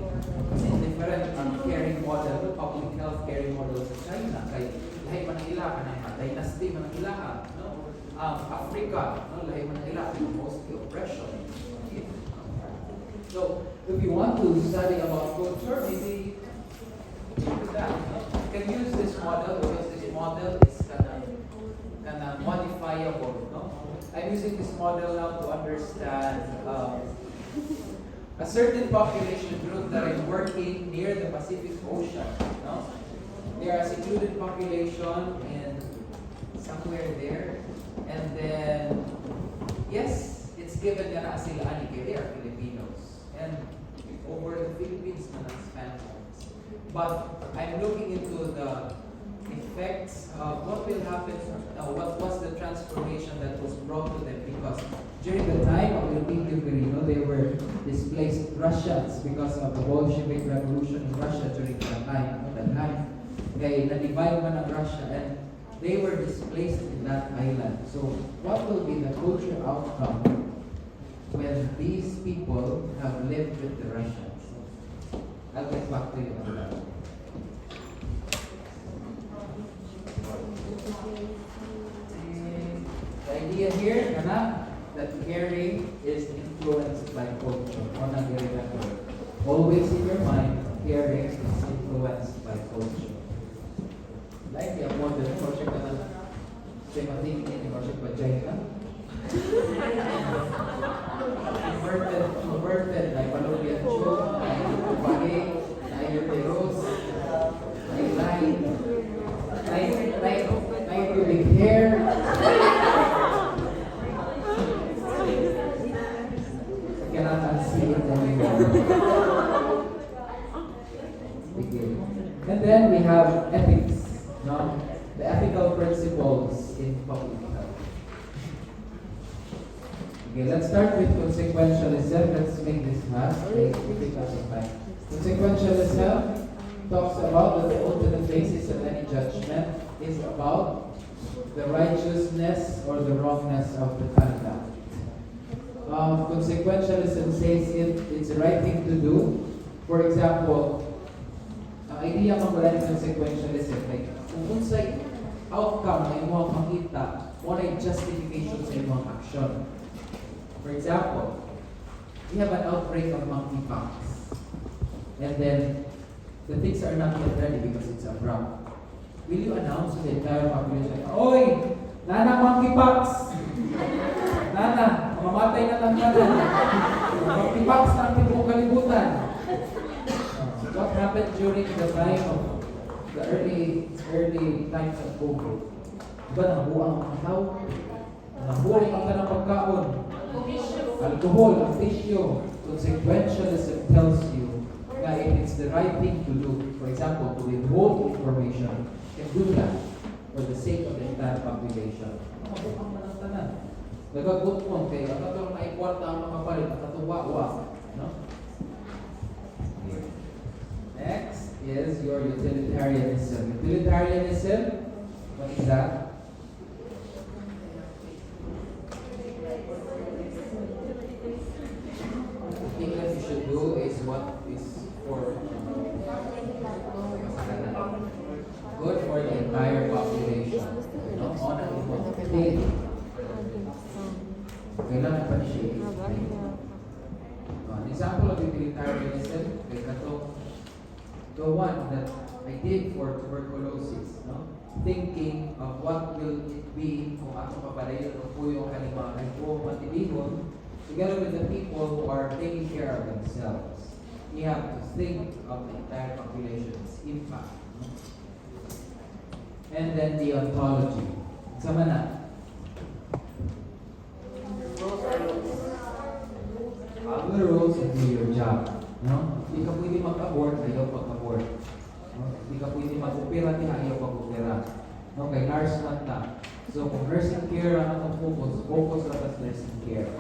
it's different caring model, public health caring model sa China. Kay lahi man ang ila, kanang dynasty man ang ilaha. No? Africa, no? Lahi man ang ila, mostly oppression. So if you want to study about culture, maybe look at that. No? You can use this model because this model is kind of modifiable. No? I'm using this model now to understand a certain population group that is working near the Pacific Ocean. No? They are a secluded population and somewhere there. And then, yes, it's given na sila ani kay they are Filipinos. And over the Philippines na span points. But I'm looking into the effects of what will happen, what was the transformation that was brought to them, because during the time of Emilio Quirino, they were displaced Russians because of the Bolshevik Revolution in Russia during that time. They na-divide man ang Russia and they were displaced in that island. So what will be the cultural outcome when these people have lived with the Russians? I'll get back to you on that. The idea here, that caring is influenced by culture. Always in your mind, caring is influenced by culture. Like the modern project na same thing in project vagina. Converted, like Palodian Joe, like Ubage, like Uterus, like pubic hair. I cannot unsee it anymore. And then we have ethics, no? The ethical principles in public health. Okay, let's start with consequentialism. Let's make this fast. Consequentialism talks about that the ultimate basis of any judgment is about the righteousness or the wrongness of the conduct. Consequentialism says it's the right thing to do. For example, ang idea man wala ni consequentialism, like, kung unsay outcome na imo ang makita, wala yung justification sa imong action. For example, we have an outbreak of monkeypox. And then, the things are not yet ready because it's abrupt. Will you announce to the entire population, Oy! Nana, monkeypox! Nana, mamatay na lang ka na. Monkeypox na ang tipong kalibutan. What happened during the time of the early times of COVID? Diba nabuang ang tao? Nabuang ang kanang pagkaon. Alcohol, ang tissue. Consequentialism tells you that if it's the right thing to do, for example, to withhold information, you can do that for the sake of the entire population. Mabuang man ang tanan. Nagagot mo kayo, ang katulong naikwarta ang mga palit, ang katuwa-wa. No? Next is your utilitarianism. Utilitarianism, what is that? The thing that you should do is what is for good for the entire population. No? On ang imong kailangan pa siya. An example of utilitarianism, kay kato, the one that I did for tuberculosis, no? Thinking of what will it be kung ato papalayo ng puyo kanimangan o matibihon, together with the people who are taking care of themselves. You have to think of the entire population's impact. No? And then the ontology. Sama na. Follow the rules and do your job. No? Hindi ka pwede mag-abort, ayaw pag-abort. No? Hindi ka pwede mag-opera, ayaw pag-opera. No? Kay nurse man ta. So kung nursing care ang atong focus lang sa nursing care.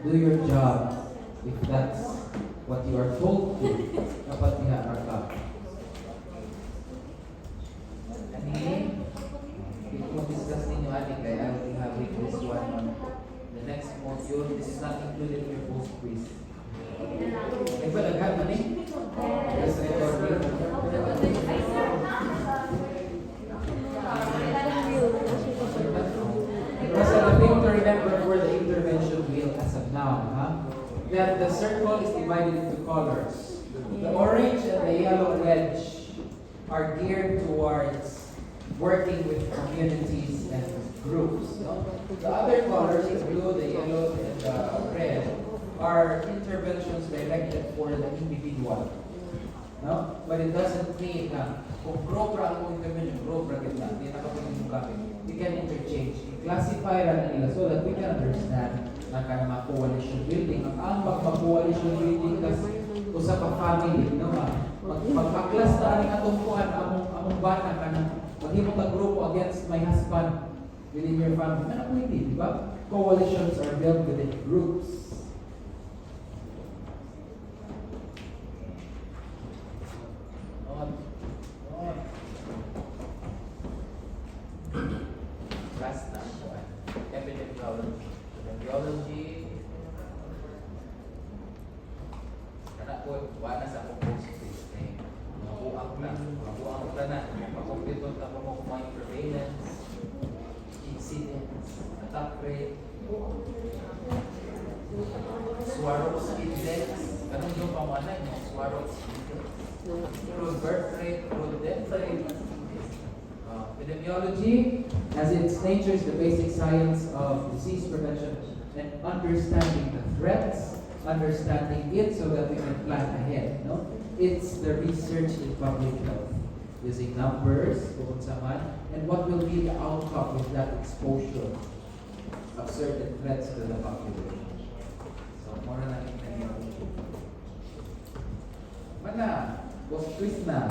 Do your job if that's what you are told to. Dapat diha ka. Ani, hindi ko discuss ninyo ani kay I will be having this one on the next module. This is not included in your post quiz. Ay ba laghan man eh? Yes, recording. Because the thing to remember for the intervention wheel as of now, that the circle is divided into colors. The orange and the yellow wedge are geared towards working with communities and groups. No? The other colors, the blue, the yellow, and the red, are interventions directed for the individual. No? But it doesn't mean na kung group ra ang intervention, group ra kita, hindi na kapag yung gamit. We can interchange. I-classify ra na nila so that we can understand na kaya mga coalition building. Ang magpa-coalition building kasi usa ka family, no? Magpa-class na rin atong kuhan, among bata ka na maghimo ka grupo against my husband within your family. Ano pwede, di ba? Coalitions are built within groups. Last na po. Epidemiology. Epidemiology. Kana po, wala sa akong post-quiz. Mabuang na. Mabuang ka na. Makumpleto na po mo kumain surveillance, incidents, attack rate, Swarovski index. Kanong yung pamanay mo? Swarovski index. Crude birth rate, crude death rate. Epidemiology, as its nature, is the basic science of disease prevention and understanding the threats, understanding it so that we can plan ahead. No? It's the research in public health, using numbers, and what will be the outcome of that exposure of certain threats to the population. So, more na epidemiology. Mana, was quiz na.